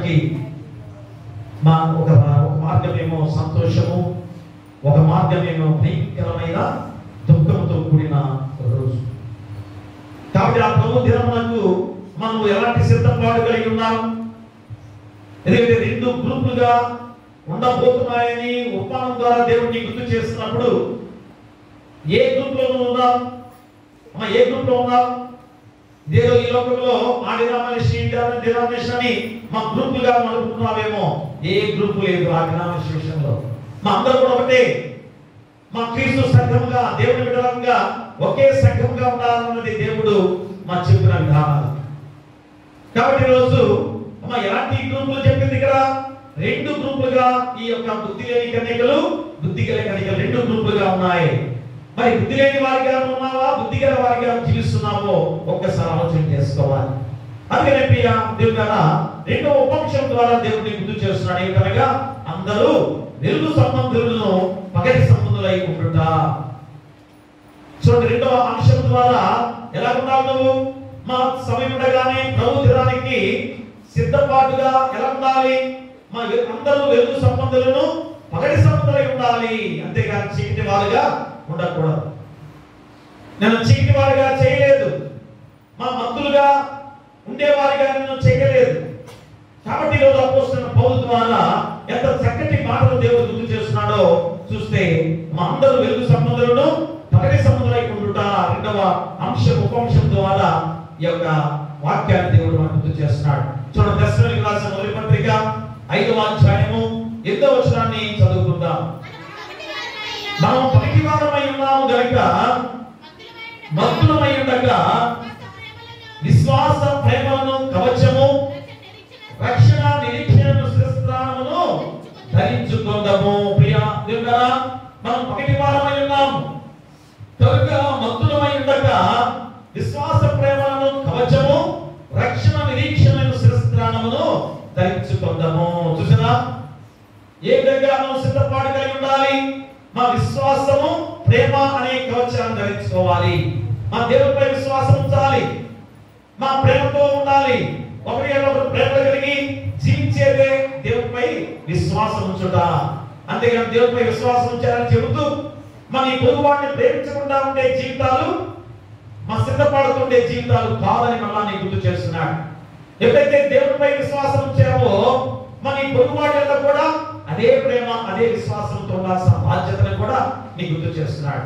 వారికి మా ఒక మార్గమేమో సంతోషము, ఒక మార్గమేమో భయంకరమైన దుఃఖంతో కూడిన రోజు. కాబట్టి ఆ ప్రభు దినమునకు మనం ఎలాంటి సిద్ధపాటు కలిగి ఉన్నాం? ఎందుకంటే రెండు గ్రూపులుగా ఉండబోతున్నాయని ఉపమానం ద్వారా దేవుడిని గుర్తు చేస్తున్నప్పుడు ఏ గ్రూప్ లో ఉన్నాం? ఏ గ్రూప్ లో ఉన్నాం? ఏదో ఈ లోకంలో ఆ డినామినేషన్ అని మా గ్రూపులుగా అనుకుంటున్నామేమో. ఏ గ్రూప్ లేదు ఆ డినామినేషన్ విషయంలో. మా అందరూ కూడా ఒకటే, మా క్రీస్తు సంఘముగా, దేవుని విధానంగా ఒకే సంఘముగా ఉండాలన్నది దేవుడు మా చెప్పిన విధానాలు. కాబట్టి ఈరోజు ఎలాంటి గ్రూపులు చెప్పింది ఇక్కడ? రెండు గ్రూపులుగా ఈ యొక్క బుద్ధి లేని కన్యకలు, బుద్ధి గల కన్యకలు రెండు గ్రూపులుగా ఉన్నాయి. మరి బుద్ధి లేని వారిగా ఉన్నావా, బుద్ధి గల వారిగా జీవిస్తున్నావో ఒక్కసారి ఆలోచన చేసుకోవాలి. అందుకనే ప్రియ దేవుని ద్వారా రెండవ ఉపంశం ద్వారా దేవుడిని గుర్తు చేస్తున్నాడు. ఏమనగా అందరూ వెలుగు సంబంధులను పగటి సంబంధులై ఉండుట. చూడండి, రెండవ అంశం ద్వారా ఎలా ఉండాలి? నువ్వు మా సమయం ఉండగానే ప్రభు దినానికి సిద్ధపాటుగా ఎలా ఉండాలి? మా అందరూ వెలుగు సంబంధులను పగటి సంబంధులై ఉండాలి. అంతేగాని చీకటి వారుగా ఉండకూడదు. నేను చీకటి వారిగా చేయలేదు, మా మంత్రులుగా ఉండేవారిగా నేను చేయలేదు. కాబట్టి ఈరోజు అపోస్తలుడైన పౌలు ద్వారా ఎంత చక్కటి మాటలు దేవుడు గుర్తు చేస్తున్నాడో చూస్తే, మా అందరూ వెలుగు సంబంధులను పగటి సంబంధులై ఉండుట రెండవ అంశం ఉపంశం ద్వారా ఈ యొక్క వాక్యాన్ని దేవుడు మనకు గుర్తు చేస్తున్నాడు. చూడండి, దశలోనికి రాసిన మొదటి పత్రిక 5వ అధ్యాయము 8వ వచనాన్ని చదువుకుందాం. మనం పగటివారమై ఉన్నాము గనుక భక్తులమై ఉండగా విశ్వాస ప్రేమలను కవచము, రక్షణ నిరీక్షణను శిరస్త్రాణమును ధరించుకుందాము. ప్రియ దేవుడా, మనం పగటివారమై ఉన్నాము కనుక భక్తులమై ఉండగా విశ్వాస ప్రేమలను కవచము, రక్షణ నిరీక్షణను శిరస్త్రాణమును ధరించుకుందాము. చూసినా ఏ విధంగా మనం సిద్ధపాటు కలిగి ఉండాలి? మా విశ్వాసము, ప్రేమ అనే కవచాన్ని ధరించుకోవాలి. మా దేవుడిపై విశ్వాసం ఉంచాలి, మా ప్రేమతో ఉండాలి. ఒకరికొకరు ప్రేమ కలిగి జీవించేదే దేవుడిపై విశ్వాసం ఉంచుట. అంతేగాని దేవుడిపై విశ్వాసం ఉంచాలని చెబుతూ మన ఈ పొరుగువాడిని ప్రేమించకుండా ఉండే జీవితాలు మా సిద్ధపడుతుండే జీవితాలు కాదని మళ్ళా గుర్తు చేస్తున్నాడు. ఎప్పుడైతే దేవుడిపై విశ్వాసం ఉంచామో మన ఈ పొరుగువాడిలో కూడా అదే ప్రేమ, అదే విశ్వాసంతో ఉండాల్సిన బాధ్యతను కూడా నీకు గుర్తు చేస్తున్నాడు.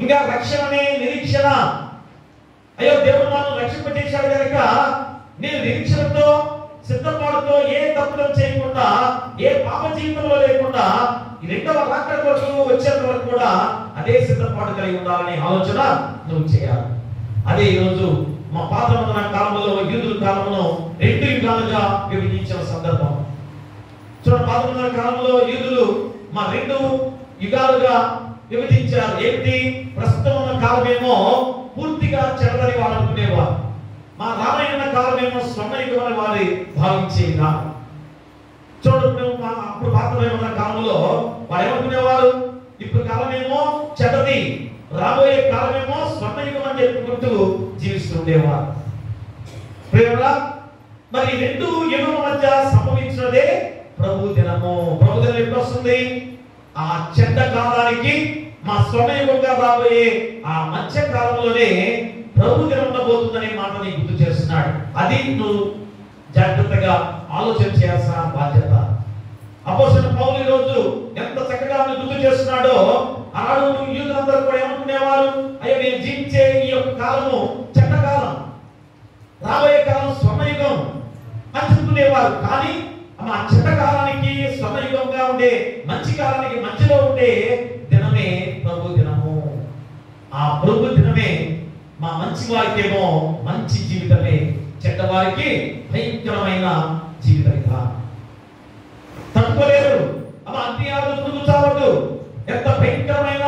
ఇంకా రక్షణనే నిరీక్షణ. అయ్యో, దేవుడు నన్ను రక్షింపజేశాడు కనుక నేను నిరీక్షణతో సిద్ధపాటుతో ఏ తప్పులను చేయకుండా, ఏ పాప జీవితంలో లేకుండా ఈ రెండవ రాకడ కొరకు వచ్చేంత వరకు కూడా అదే సిద్ధపాటు కలిగి ఉండాలనే ఆలోచన నువ్వు చేయాలి. అదే ఈరోజు మా పాత కాలంలో, యూదుల కాలంలో రెండు యుగాలుగా విభజించిన సందర్భం. చూడండి, పాత కాలంలో యూదులు మా రెండు యుగాలుగా విభజించారు. ఏమిటి? ప్రస్తుతం ఉన్న కాలమేమో పూర్తిగా చెడదని వారు అనుకునేవారు. మా రామాయణ కాలమేమో స్వర్ణయుగం అని వారు భావించేదా. చూడండి, అప్పుడు పాత కాలంలో వారు ఏమనుకునేవారు? ఇప్పుడు కాలమేమో చెడ్డది, రాబోయే కాలమేమో స్వర్ణయుగం అని చెప్పుకుంటూ జీవిస్తుండేవారు. మరి రెండు యుగం మధ్య సంభవించినదే ప్రభు దినము. ప్రభు దినం ఎప్పుడు వస్తుంది? ఆ చెడ్డ కాలానికి మా స్వర్ణయుగంగా రాబోయే ఆ మధ్య కాలంలోనే ప్రభు దినం ఉండబోతుందనే మాట నీకు గుర్తు చేస్తున్నాడు. అది నువ్వు జాగ్రత్తగా ఆలోచన చేయాల్సిన బాధ్యత. అపోస్తలుడైన పౌలు ఈ రోజు ఎంత చక్కగా గుర్తు చేస్తున్నాడో, ఆనాడు యూదులందరూ కూడా ఏమనుకునేవారు? అయ్యో, నేను జీవించే ఈ యొక్క కాలము చెడ్డ కాలం, రాబోయే కాలం స్వర్ణయుగం అని చెప్తునేవారు. కానీ ఆ చెడ్డ కాలానికి స్వర్ణయుగంగా ఉండే మంచి కాలానికి మధ్యలో ఉండే దినమే ప్రభు దినము. ఆ ప్రభు దినమే మా మంచి వారికేమో మంచి జీవితమే, చెడ్డవారికి భయంకరమైన జీవిత విధానం. తట్టుకోలేరు. అలా అన్యాయాలు ముందు చావద్దు. ఎంత భయంకరమైన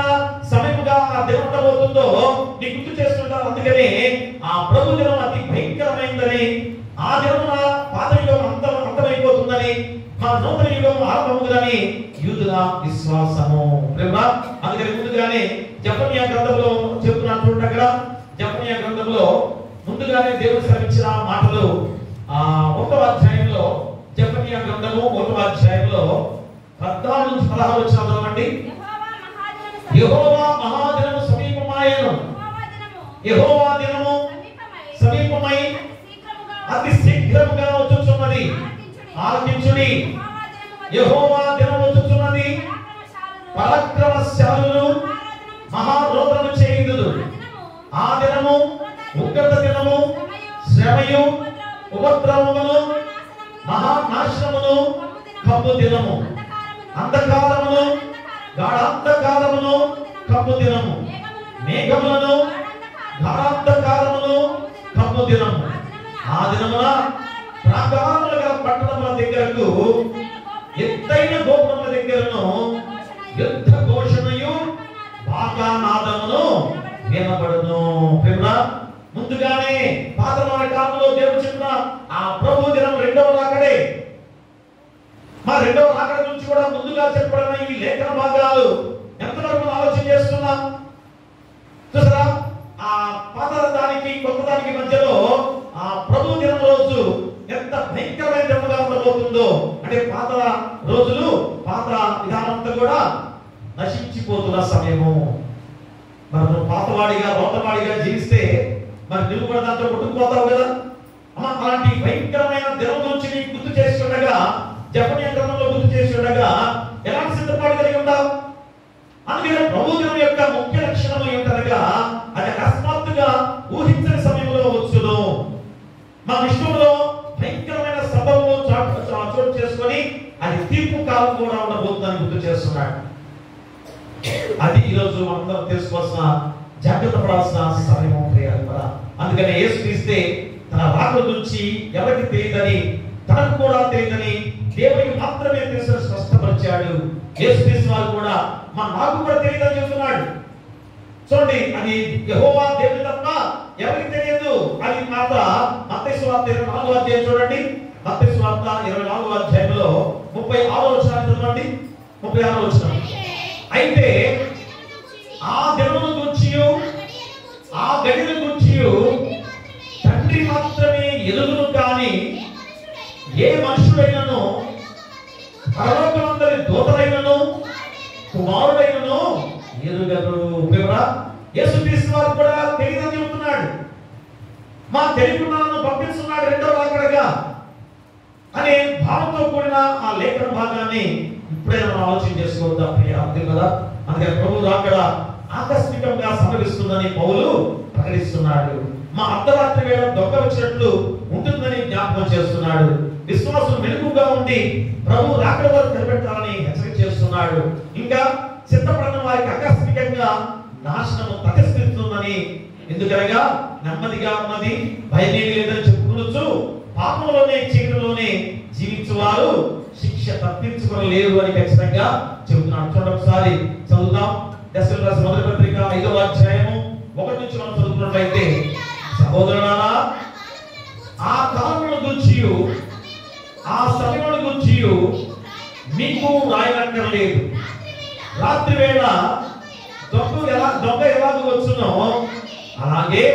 సమయముగా ఆ దినం ఉండబోతుందో నీకు గుర్తు చేస్తుంటారు. అందుకనే ఆ ప్రభు దినం అతి భయంకరమైందని, ఆ దినమున పాత యుగం అంతమైపోతుందని, మా నూతన యుగం ఆరంభమవుతుందని యూదుల విశ్వాసము. అందుకని ముందుగానే జెఫన్యా గ్రంథంలో చెప్తున్నాను చూడండి. అక్కడ జెఫన్యా గ్రంథంలో ముందుగానే దేవుడు శ్రమించిన మాటలు 1వ అధ్యాయంలో జెఫన్యా గ్రంథము 1వ అధ్యాయంలో 14 నుంచి 16 వచనం చదవండి. యెహోవా మహాదినము సమీపమాయెను. యెహోవా దినము సమీపమై అతి శీఘ్రముగా వచ్చుచున్నది. ఆలకించుడి. యెహోవా దినము వచ్చుచున్నది. పరాక్రమశాలులు మహారోదనము చేయుదురు. ఆ దినము ఉగ్రత దినము, శ్రమయు, ఉపద్రవమును, మహానాశనమును, కమ్ము దినము, అంధకారమును, గాఢాంధకారమును కమ్ము దినము, మేఘములను, గాఢాంధకారమును కమ్ము దినము. ఆ దినమున ప్రాకారములు గల పట్టణముల దగ్గరకు, ఎత్తైన గోపురముల దగ్గరను యుద్ధ ఘోషణయు బాకానాదమును వినబడును. ముందుగానే పాతమాన కాలంలో దేవుడు చెప్పిన ఆ ప్రభు దినం రెండవ రాకడే. మా రెండవ రాకడ నుంచి కూడా ముందుగా చెప్పబడిన ఈ లేఖన భాగాలు ఎంతవరకు ఆలోచన చేస్తున్నా చూసారా? ఆ పాత దానికి కొత్త దానికి మధ్యలో ఆ ప్రభు దినం రోజు ఎంత భయంకరమైన దినముగా ఉండబోతుందో. అంటే పాత రోజులు, పాత విధానంతో కూడా నశించిపోతున్న సమయము. మనం పాతవాడిగా, రోతవాడిగా జీవిస్తే మరి నువ్వు కూడా దాంట్లో కొట్టుకుపోతావు కదా. అమ్మ, అలాంటి భయంకరమైన దినం గురించి నీకు గుర్తు చేసి ఉండగా, జెఫన్యా గ్రంథంలో గుర్తు చేసి ఉండగా ఎలాంటి సిద్ధపాటు కలిగి ఉంటావు? అందుకని ప్రభు దినం యొక్క ముఖ్య లక్షణం ఏంటనగా, అది అకస్మాత్తుగా ఊహించని సమయంలో వచ్చును. మన విశ్వంలో భయంకరమైన సంభవము చోటు చేసుకొని అది తీర్పు కాలం కూడా ఉండబోతుందని గుర్తు చేస్తున్నాడు. అది ఈరోజు మనందరం తెలుసుకోవాల్సిన, జాగ్రత్త పడాల్సిన సమయం ప్రియాలు కదా. అందుకని యేసుక్రీస్తే తన రాకడ గురించి ఎవరికి తెలియదని, తనకు కూడా తెలియదని, దేవునికి మాత్రమే తెలుసని స్పష్టపరిచాడు. యేసుక్రీస్తు వారు కూడా నాకు కూడా తెలియదని చెప్తున్నాడు. చూడండి, అది యెహోవా దేవుని తప్ప ఎవరికి తెలియదు. అది మాట మత్తయి సువార్త 24వ అధ్యాయం చూడండి. మత్తయి సువార్త 24వ అధ్యాయంలో 36వ వచనం చదవండి. 36వ వచనం. అయితే ఆ దినమును గూర్చియు ఆ గడియను గూర్చియు తండ్రి మాత్రమే ఎరుగును, కానీ ఏ మనుషుడైనను, పరలోకమందరి దూతలైనను, కుమారుడైనను ఎరుగరు. యేసుక్రీస్తు వారు కూడా తెలియదని చెబుతున్నాడు. మా తెలియకున్నాను పంపిస్తున్నాడు రెండవ రాకడగా అనే భావంతో కూడిన ఆ లేఖన భాగాన్ని ఇప్పుడే మనం ఆలోచన చేసుకోవద్దా ప్రియ? అంతే కదా. అందుకని ప్రభు రాకడ ఆకస్మికంగా సంభవిస్తుందని పౌలు ప్రకటిస్తున్నాడు. మా అర్ధరాత్రి వేళ దొంగ వచ్చినట్లు ఉంటుందని జ్ఞాపకం చేస్తున్నాడు. విశ్వాసం మెలుగుగా ఉండి ప్రభు రాకడ వరకు నిలబెట్టాలని హెచ్చరిక చేస్తున్నాడు. ఇంకా సిద్ధపడిన వారికి ఆకస్మికంగా నాశనము ప్రతిష్ఠిస్తుందని, ఎందుకనగా నెమ్మదిగా ఉన్నది, భయమేమీ లేదని చెప్పుకోవచ్చు, పాపంలోనే చీకటిలోనే జీవించువారు శిక్ష తప్పించుకోలేరు అని ఖచ్చితంగా చెబుతున్నాడు. చూడండి, ఒకసారి చదువుదాం. దశలు రాసిన మొదటి పత్రిక 5వ అధ్యాయము 1 నుంచి మనం చదువుతున్నట్లయితే, సహోదరులారా, ఆ కాలమును గూర్చియు ఆ సమయమును గూర్చియు మీకు రాయనక్కర్లేదు. రాత్రి వేళ దొంగ ఎలాగ వచ్చునో అలాగే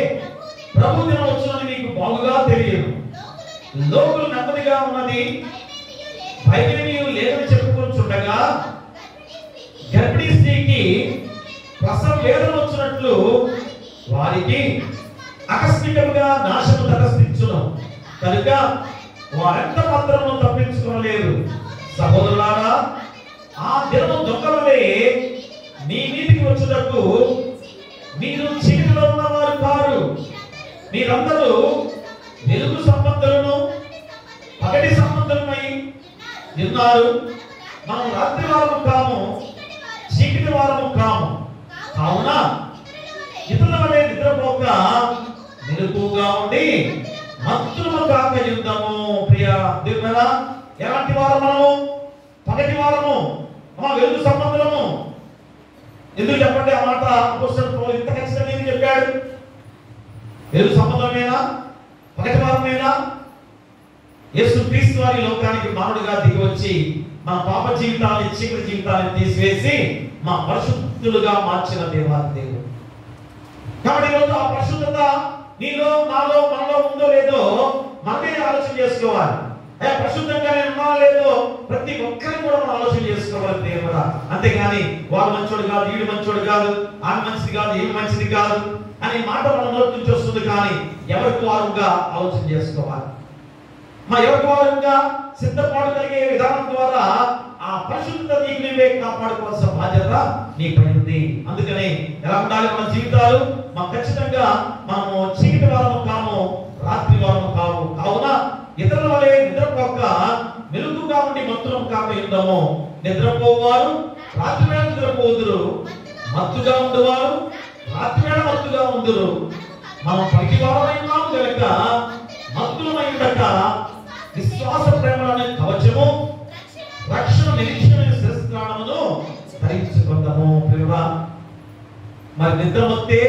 ప్రభు దినం వచ్చునని మీకు బాగుగా తెలియదు. లోకులు నెమ్మదిగా ఉన్నది, భయమేమీ లేదని చెప్పుకుంటుండగా గర్భిణీ స్త్రీకి ప్రసవ వేదన వచ్చినట్లు వారికి ఆకస్మికంగా నాశనం తటస్థించును. కనుక వారెంత మాత్రము తప్పించుకోలేరు. సహోదరులారా, ఆ దినము దొంగలే మీ మీదికి వచ్చుటకు మీరు చీకటిలో ఉన్నవారు కారు. మీరందరూ వెలుగు సంబంధులను, పగటి సంబంధులమై ఉన్నారు. మనం రాత్రి వారము కాము, చీకటి వారము కాము. కావున ఇతరుల వలె నిద్రపోక మెలకువగా ఉండి మత్తులము కాక యుద్ధము. ప్రియ దేవుడా, ఎలాంటి వారు మనము? పగటి వారము, వెలుగు సంబంధులము. ఎందుకు చెప్పండి ఆ మాట? అపోస్తలుడు పౌలు ఇంత ఖచ్చితంగా ఎందుకు చెప్పాడు? వెలుగు సంబంధమేనా, పగటి వారమేనా? యేసుక్రీస్తు వారి లోకానికి మానవుడిగా దిగి వచ్చి మన పాప జీవితాన్ని, చీకటి జీవితాన్ని తీసివేసి మా పరిశుద్ధులుగా మార్చిన దేవాది దేవుడు. కాబట్టి ఈరోజు ఆ పరిశుద్ధత నీలో, నాలో, మనలో ఉందో లేదో మనమే ఆలోచన చేసుకోవాలి. పరిశుద్ధంగా నేను ఉన్నా లేదో ప్రతి ఒక్కరిని కూడా మనం ఆలోచన చేసుకోవాలి దేవుడా. అంతేగాని వాడు మంచోడు కాదు, వీడు మంచోడు కాదు, ఆమె మంచిది కాదు, ఏమి మంచిది కాదు అనే మాట మన నోటి నుంచి వస్తుంది. కానీ ఎవరికి వారుగా ఆలోచన చేసుకోవాలి. ఎవరికి వారుగా సిద్ధపాటు కలిగే విధానం ద్వారా ఆ పరిశుద్ధత నీకు నీవే కాపాడుకోవాల్సిన బాధ్యత నీపై ఉంది. అందుకని ఎలా ఉండాలి మన జీవితాలు? ఖచ్చితంగా మనము చీకటి వారము కాము, రాత్రి వారము కావు. కావున ఇతరుల వలె నిద్రపోక మెలుగుగా ఉండి మత్తులం కాక ఉందాము. నిద్రపోవారు రాత్రి వేళ నిద్రపోదురు, మత్తుగా ఉండేవారు రాత్రి వేళ మత్తుగా ఉందురు. మనం పనికి వారమైనాము కనుక మత్తులమై ఉండక విశ్వాస ప్రేమలనే కవచము, రక్షణ నిరీక్షణ శస్త్రాణమును ధరించుకుందాము. మరి నిద్ర వస్తే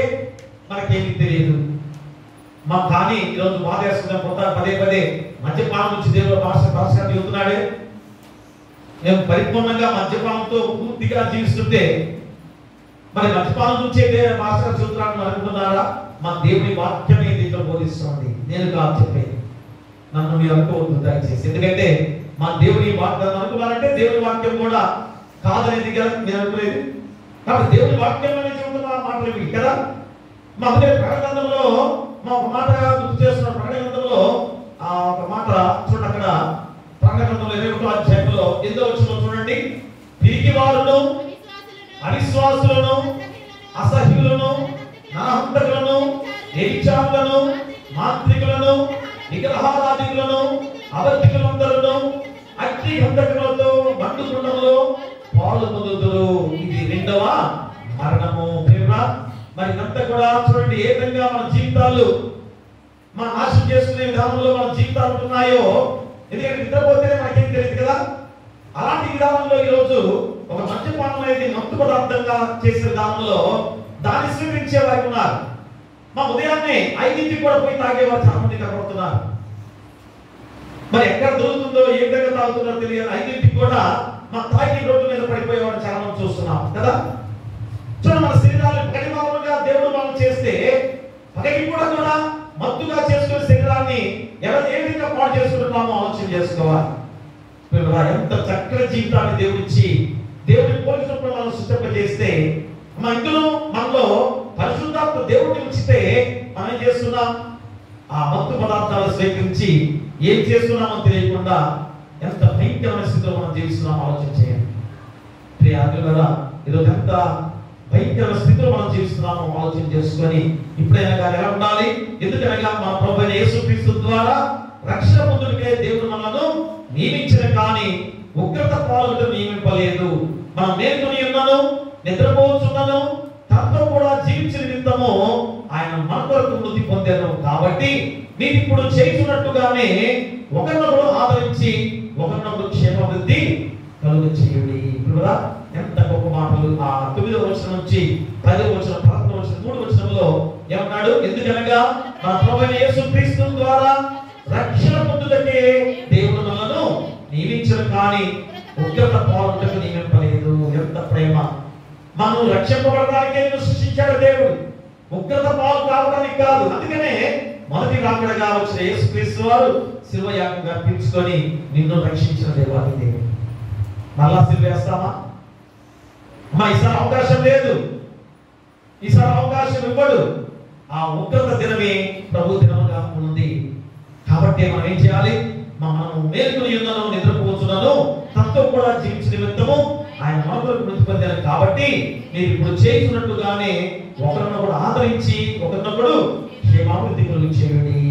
మనకేమీ తెలియదు. కానీ ఈరోజు బాధ వేసుకున్నాం. పదే పదే మద్యపానం నుంచి దేవుడు భాష చెబుతున్నాడే. మేము పరిపూర్ణంగా మద్యపానంతో పూర్తిగా జీవిస్తుంటే మరి మద్యపానం నుంచే భాష చెబుతున్నాను అనుకున్నారా? మా దేవుని వాక్యమే దీంట్లో బోధిస్తుంది. నేను కాదు చెప్పేది, నన్ను మీరు అనుకోవద్దు దయచేసి. ఎందుకంటే మా దేవుని వాక్యం అనుకున్నారంటే దేవుని వాక్యం కూడా కాదనేది కదా నేను అనుకునేది. కాబట్టి దేవుని వాక్యం అనేది చెబుతున్న మాటలు ఇవి కదా. మా అదే ప్రకటనలో ఒక మాట గుర్తు చేస్తున్న ప్రకటనలో ఒక మాట చూడండి. అక్కడ ప్రకటనలో 21వ అధ్యాయంలో 8వ వచనంలో చూడండి. పిరికి వారును, అవిశ్వాసులను, అసహ్యులను, నరహంతకులను, వ్యభిచారులను, మాంత్రికులను, విగ్రహారాధికులను, అబద్ధికులందరూ అగ్ని గంధకములతో మండుకుండములో పాలు పొందుదురు. ఇది 2వ మరణము. మరి ఇదంతా కూడా చూడండి ఏ విధంగా మన జీవితాలు మనం నాశనం చేసుకునే విధానంలో మన జీవితాలు ఉంటున్నాయో. ఎందుకంటే నిద్రపోతేనే మనకేం తెలియదు కదా. అలాంటి విధానంలో ఈరోజు ఒక మద్యపానం అనేది మత్తు పదార్థంగా చేసే విధానంలో దాన్ని స్వీకరించే వారు ఉన్నారు. ఉదయాన్నే 5ంటికి కూడా పోయి తాగేవారు చాలా మంది కనబడుతున్నారు. మరి ఎక్కడ దొరుకుతుందో ఏ విధంగా తాగుతున్నారో తెలియదు. 5ంటికి కూడా తాగి రోడ్డు మీద పడిపోయేవాడు చాలా మంది చూస్తున్నాం కదా. చూడండి, మన శరీరాలు పగటిమాలుగా దేవుడు మనం చేస్తే పగటి కూడా మత్తుగా చేసుకునే శరీరాన్ని ఏ విధంగా పాడు చేసుకుంటున్నామో ఆలోచన చేసుకోవాలి. ఎంత చక్కని జీవితాన్ని దేవుడిచ్చి దేవుడిని పోలిసినప్పుడు మనం సృష్టింపజేస్తే ఇందులో మనలో పరిశుద్ధాత్మ దేవుడిని ఉంచితే మనం ఏం చేస్తున్నాం? ఆ మత్తు పదార్థాలు స్వీకరించి ఏం చేస్తున్నామో తెలియకుండా ఎంత భయంకరమైన స్థితిలో మనం జీవిస్తున్నామో ఆలోచన చేయండి. ప్రియాదులారా, ఈరోజు ఎంత భయంకరమైన స్థితిలో మనం జీవిస్తున్నామో ఆలోచన చేసుకొని ఇప్పుడైనా కానీ ఎలా ఉండాలి? ఎందుకనగా మా ప్రభువైన యేసుక్రీస్తు ద్వారా రక్షణ పొందుటకే దేవుడు మనలను నియమించిన కానీ ఉగ్రత పాల్గొనడం నియమింపలేదు. మనం మేల్కొని ఉన్నాను, నిద్రపోతున్నాను, తనతో కూడా జీవించిన నిమిత్తము ఆయన మన కొరకు మృతి పొందారు. కాబట్టి మీరు ఇప్పుడు చేస్తున్నట్టుగానే ఒకరినొకరు ఆదరించి ఒకరినొకరు క్షేమాభివృద్ధి కలుగు చేయండి. ఎంత గొప్ప మాటలు! ఆ 9వ వచనం నుంచి 10వ వచనం, 11వ వచనం, 3వ వచనంలో ఏమన్నాడు? ఎందుకనగా మన ప్రభువైన యేసుక్రీస్తు ద్వారా రక్షణ పొందుటకే దేవుడు మనలను నియమించరు కానీ ఉగ్రత పాల్గొనటకు నియమింపలేదు. ఎంత ప్రేమ! మనం రక్షింపబడడానికే సృష్టించాడు దేవుడు, ఉగ్రత పాలు కావడానికి కాదు. అందుకనే మొదటి రాకడగా వచ్చిన యేసుక్రీస్తు వారు శిలువ యాగంగా అర్పించుకొని నిన్ను రక్షించిన దేవాది దేవుడు. మళ్ళా శిలువ వేస్తామా? ఈసారి అవకాశం లేదు, ఈసారి అవకాశం ఇవ్వడు. ఆ ఉగ్రత దినమే ప్రభు దినముగా ఉంది. కాబట్టి మనం ఏం చేయాలి? మనం మేలుకొని ఉన్నాను, నిద్రపోతున్నాను, తనతో కూడా జీవించిన నిమిత్తము ఆయన మనకు మృతి పొందారు. కాబట్టి మీరు ఇప్పుడు చేస్తున్నట్టుగానే ఒకరినొకడు ఆదరించి ఒకరినొకడు క్షేమాభివృద్ధి కలుగు చేయండి.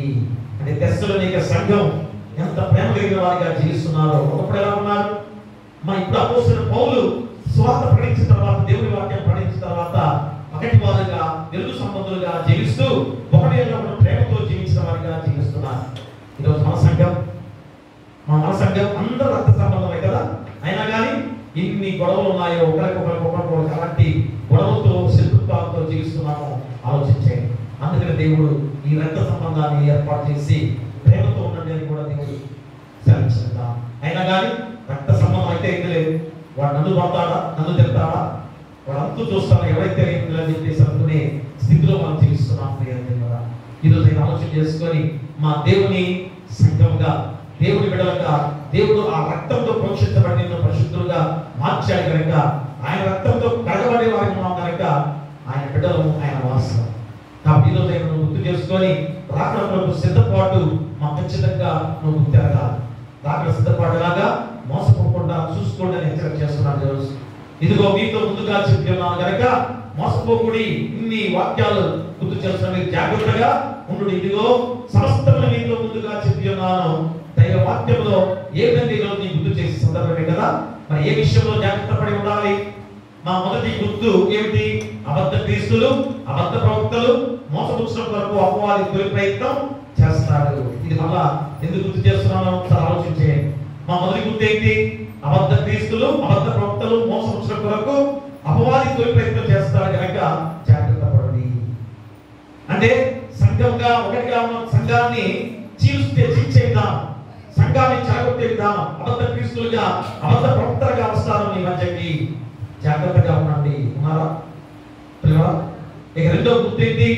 అంటే తెస్సలోనిక సంఘం ఎంత ప్రేమ కలిగిన వారిగా జీవిస్తున్నారో. ఒకప్పుడు ఎలా ఉన్నారు? ఇప్పుడు అపోస్తలుడైన పౌలు సువార్త ప్రకటించిన తర్వాత, దేవుని వాక్యం ప్రకటించిన తర్వాత ఒకటి వారుగా వెలుగు సంబంధులుగా జీవిస్తూ ఒకటి ప్రేమతో జీవించిన వారిగా జీవిస్తున్నారు. ఈరోజు మన సంఘం అందరూ రక్త సంబంధమే కదా. అయినా కానీ ఇన్ని గొడవలు ఉన్నాయో, ఒకరికొకరు అలాంటి గొడవలతో శత్రుత్వాలతో జీవిస్తున్నామో ఆలోచించండి. అందుకని దేవుడు ఈ రక్త సంబంధాన్ని ఏర్పాటు చేసి ప్రేమతో ఉండండి అని కూడా దేవుడు సెలవిస్తున్నాడు. అయినా కానీ రక్త సంబంధం అయితే ఏం లేదు. వాడు నన్ను పడతాడా, నన్ను తిడతాడా, వాడు అంతూ చూస్తాడా, ఎవరైతే ఏమి అని చెప్పేసి అనుకునే స్థితిలో మనం జీవిస్తున్నాం. ఈరోజు ఆలోచన చేసుకొని మా దేవుని సంఘంగా దేవుని బిడ్డలుగా దేవుడు ఆ రక్తంతో ప్రోక్షించబడి నిన్ను పరిశుద్ధులుగా మార్చాడు కనుక, ఆయన రక్తంతో కడగబడే వారికి ఉన్నాం కనుక ఆయన బిడ్డలము, ఆయన వారసులం. కాబట్టి ఈరోజు నువ్వు గుర్తు చేసుకొని రాకడ కొరకు సిద్ధపాటు మా ఖచ్చితంగా నువ్వు తిరగాలి. రాకడ సిద్ధపాటులాగా మోసపోకుండా చూసుకోండి అని హెచ్చరిక చేస్తున్నాను ఈరోజు. ఇదిగో మీతో ముందుగా చెప్పి ఉన్నాను కనుక మోసపోకుడి. ఇన్ని వాక్యాలు గుర్తు చేస్తున్నా, మీరు జాగ్రత్తగా ఉండు. ఇదిగో సమస్తమును మీతో ముందుగా చెప్పి ఉన్నాను. దైవ వాక్యంలో ఏ విధంగా ఈరోజు నీ గుర్తు చేసే సందర్భమే కదా. మరి ఏ విషయంలో జాగ్రత్త పడి ఉండాలి? మా మొదటి గుర్తు ఏమిటి? అబద్ధ క్రీస్తులు, అబద్ధ ప్రవక్తలు మోసపుచ్చడం వరకు అపవాది తొలి ప్రయత్నం చేస్తాడు. ఇది మళ్ళా ఎందుకు గుర్తు చేస్తున్నాను ఒకసారి ఆలోచించే. మా మొదటి గుర్తు ఏంటి? అబద్ధ క్రీస్తులు, అబద్ధ ప్రవక్తలు మోసపుచ్చడం వరకు అపవాది తొలి ప్రయత్నం చేస్తాడు కనుక జాగ్రత్త పడండి. అంటే సంఘంగా ఒకటిగా ఉన్న సంఘాన్ని చీల్చే విధానం, సంఘాన్ని చెడగొట్టే విధానం, అబద్ధ క్రీస్తులుగా అబద్ధ ప్రవక్తలుగా వస్తారు మీ మధ్యకి. జాగ్రత్తగా ఉండండి. ఉన్నారా? ఇక రెండో గుర్తు ఏంటి?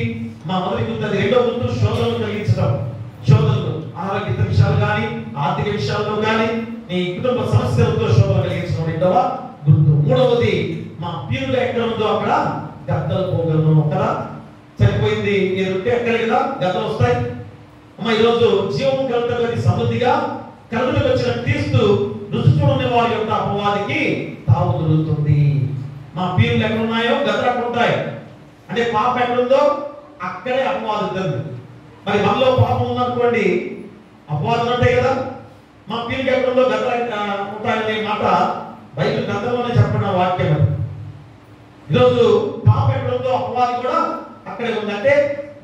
మా మొదటి గుర్తు అది. రెండో గుర్తు శోధనలు కలిగించడం. శోధనలు ఆరోగ్య విషయాలు కానీ, ఆర్థిక విషయాల్లో కానీ, నీ కుటుంబ సమస్యలతో శోధనలు కలిగించడం రెండవ గుర్తు. మూడవది మా పీరులు ఎక్కడ ఉందో అక్కడ గద్దలు పోగలను కదా. చనిపోయింది మీరు ఉంటే ఎక్కడ కదా గద్దలు వస్తాయి. అమ్మ ఈరోజు జీవం కలుగుతుంది సమృద్ధిగా కలుగులకు వచ్చిన క్రీస్తు రుచి చూడని వారి యొక్క అపవాదికి తావు దొరుకుతుంది. మా పీరులు ఎక్కడ ఉన్నాయో గద్దలు అక్కడ ఉంటాయి. అంటే పాపం ఎక్కడుందో అక్కడే అపవాదం ఉంటుంది. మరి మనలో పాపం ఉందనుకోండి, అపవాదం ఉంటాయి కదా. మా పీరులు ఎక్కడుందో గద్దలు ఉంటాయనే మాట బైబిల్ గ్రంథంలోనే చెప్పిన వాక్యం. అది ఈరోజు పాపం ఎక్కడుందో అపవాది కూడా అక్కడే ఉందంటే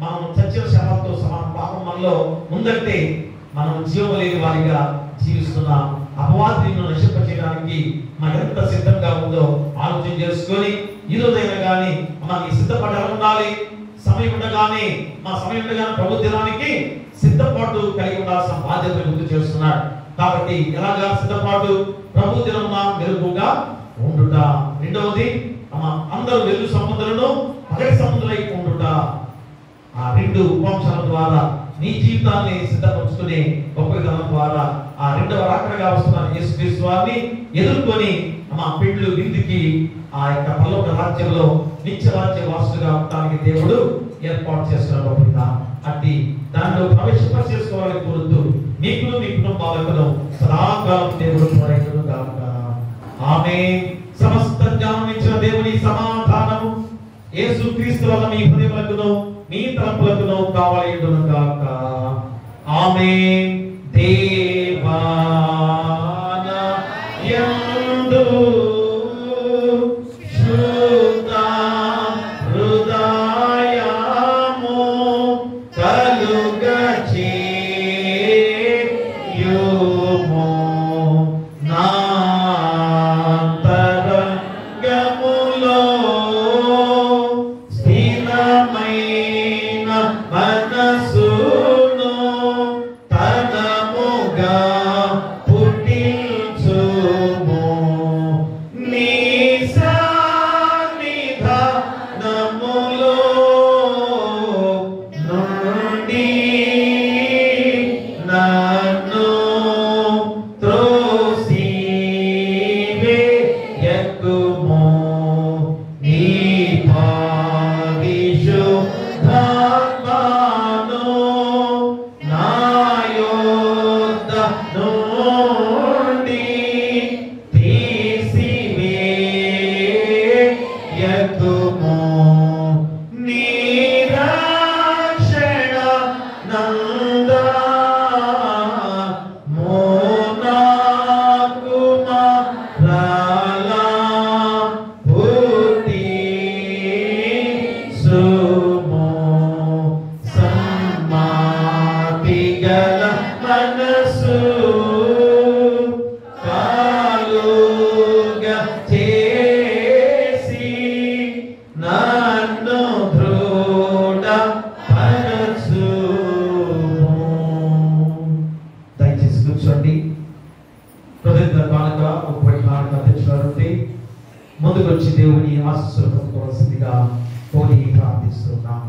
మనం చచ్చిన శవాలతో సమానం. పాపం మనలో ఉందంటే మనం జీవం లేని వారిగా జీవిస్తున్నాం. అపవాదిని నశింపచేయడానికి మనం ఎంత సిద్ధంగా ఉందో ఆలోచన చేసుకొని ఈ రోజైనా కానీ మనకి సిద్ధపడి ఉండాలి. సమయం ఉండగానే మా సమయం ఉండగానే ప్రభు దినానికి సిద్ధపాటు కలిగి ఉండాల్సిన బాధ్యత గుర్తు చేస్తున్నాడు. కాబట్టి ఎలాగా సిద్ధపాటు? ప్రభు దినం మెరుగుగా ఉండుట. రెండవది అందరూ వెలుగు సంబంధులను పగటి సంబంధులై ఉండుట. ఆ రెండు ఉపాంశాల ద్వారా నీ జీవితాన్ని సిద్ధపరుచుకునే గొప్ప విధానం ద్వారా ఆ రెండవ రాకడగా వస్తున్న యేసుక్రీస్తు వారిని ఎదుర్కొని మా పెండ్లు విందుకి ఆ యొక్క పరలోక రాజ్యంలో నిత్య రాజ్య వాసులుగా ఉండడానికి దేవుడు ఏర్పాటు చేస్తున్న గొప్ప విధానం. అట్టి దానిలో ప్రవేశింపచేసుకోవాలని కోరుతూ మీకు మీ కుటుంబాలకు సదాకాలం దేవుడు తోడైనను గాక. ఆమేన్. సమస్త జ్ఞానం ఇచ్చిన దేవుని సమాధానము యేసుక్రీస్తు వల్ల మీ హృదయములకును మీ తలంపులకును కావలయును గాక. ఆమేన్. దేవాలయందు శుద్ధ హృదయము కలుగచేయుము. నాంతరంగములో స్థిరమైన మనసును తనముగా పుట్టించుము. నీ సన్నిధానములో నుండి నన్ను త్రోసివేయకుము. నీ పరిశుద్ధాత్మను నా యొద్ద నుండి తీసివేయకుము. నీ రక్షణ నందము నాకు మరలా పుట్టించుము. సన్మార్గ గల మనసు కలుగచేసి నన్ను దృఢపరచుము. దయచేసి కూర్చోండి. హృదయ కానుక ఒకటి కానుక తెచ్చుకోవాలంటే ముందుకు వచ్చి దేవుని ఆశీస్సులు పొందుకోవాల్సిందిగా కోరి ప్రార్థిస్తున్నాం.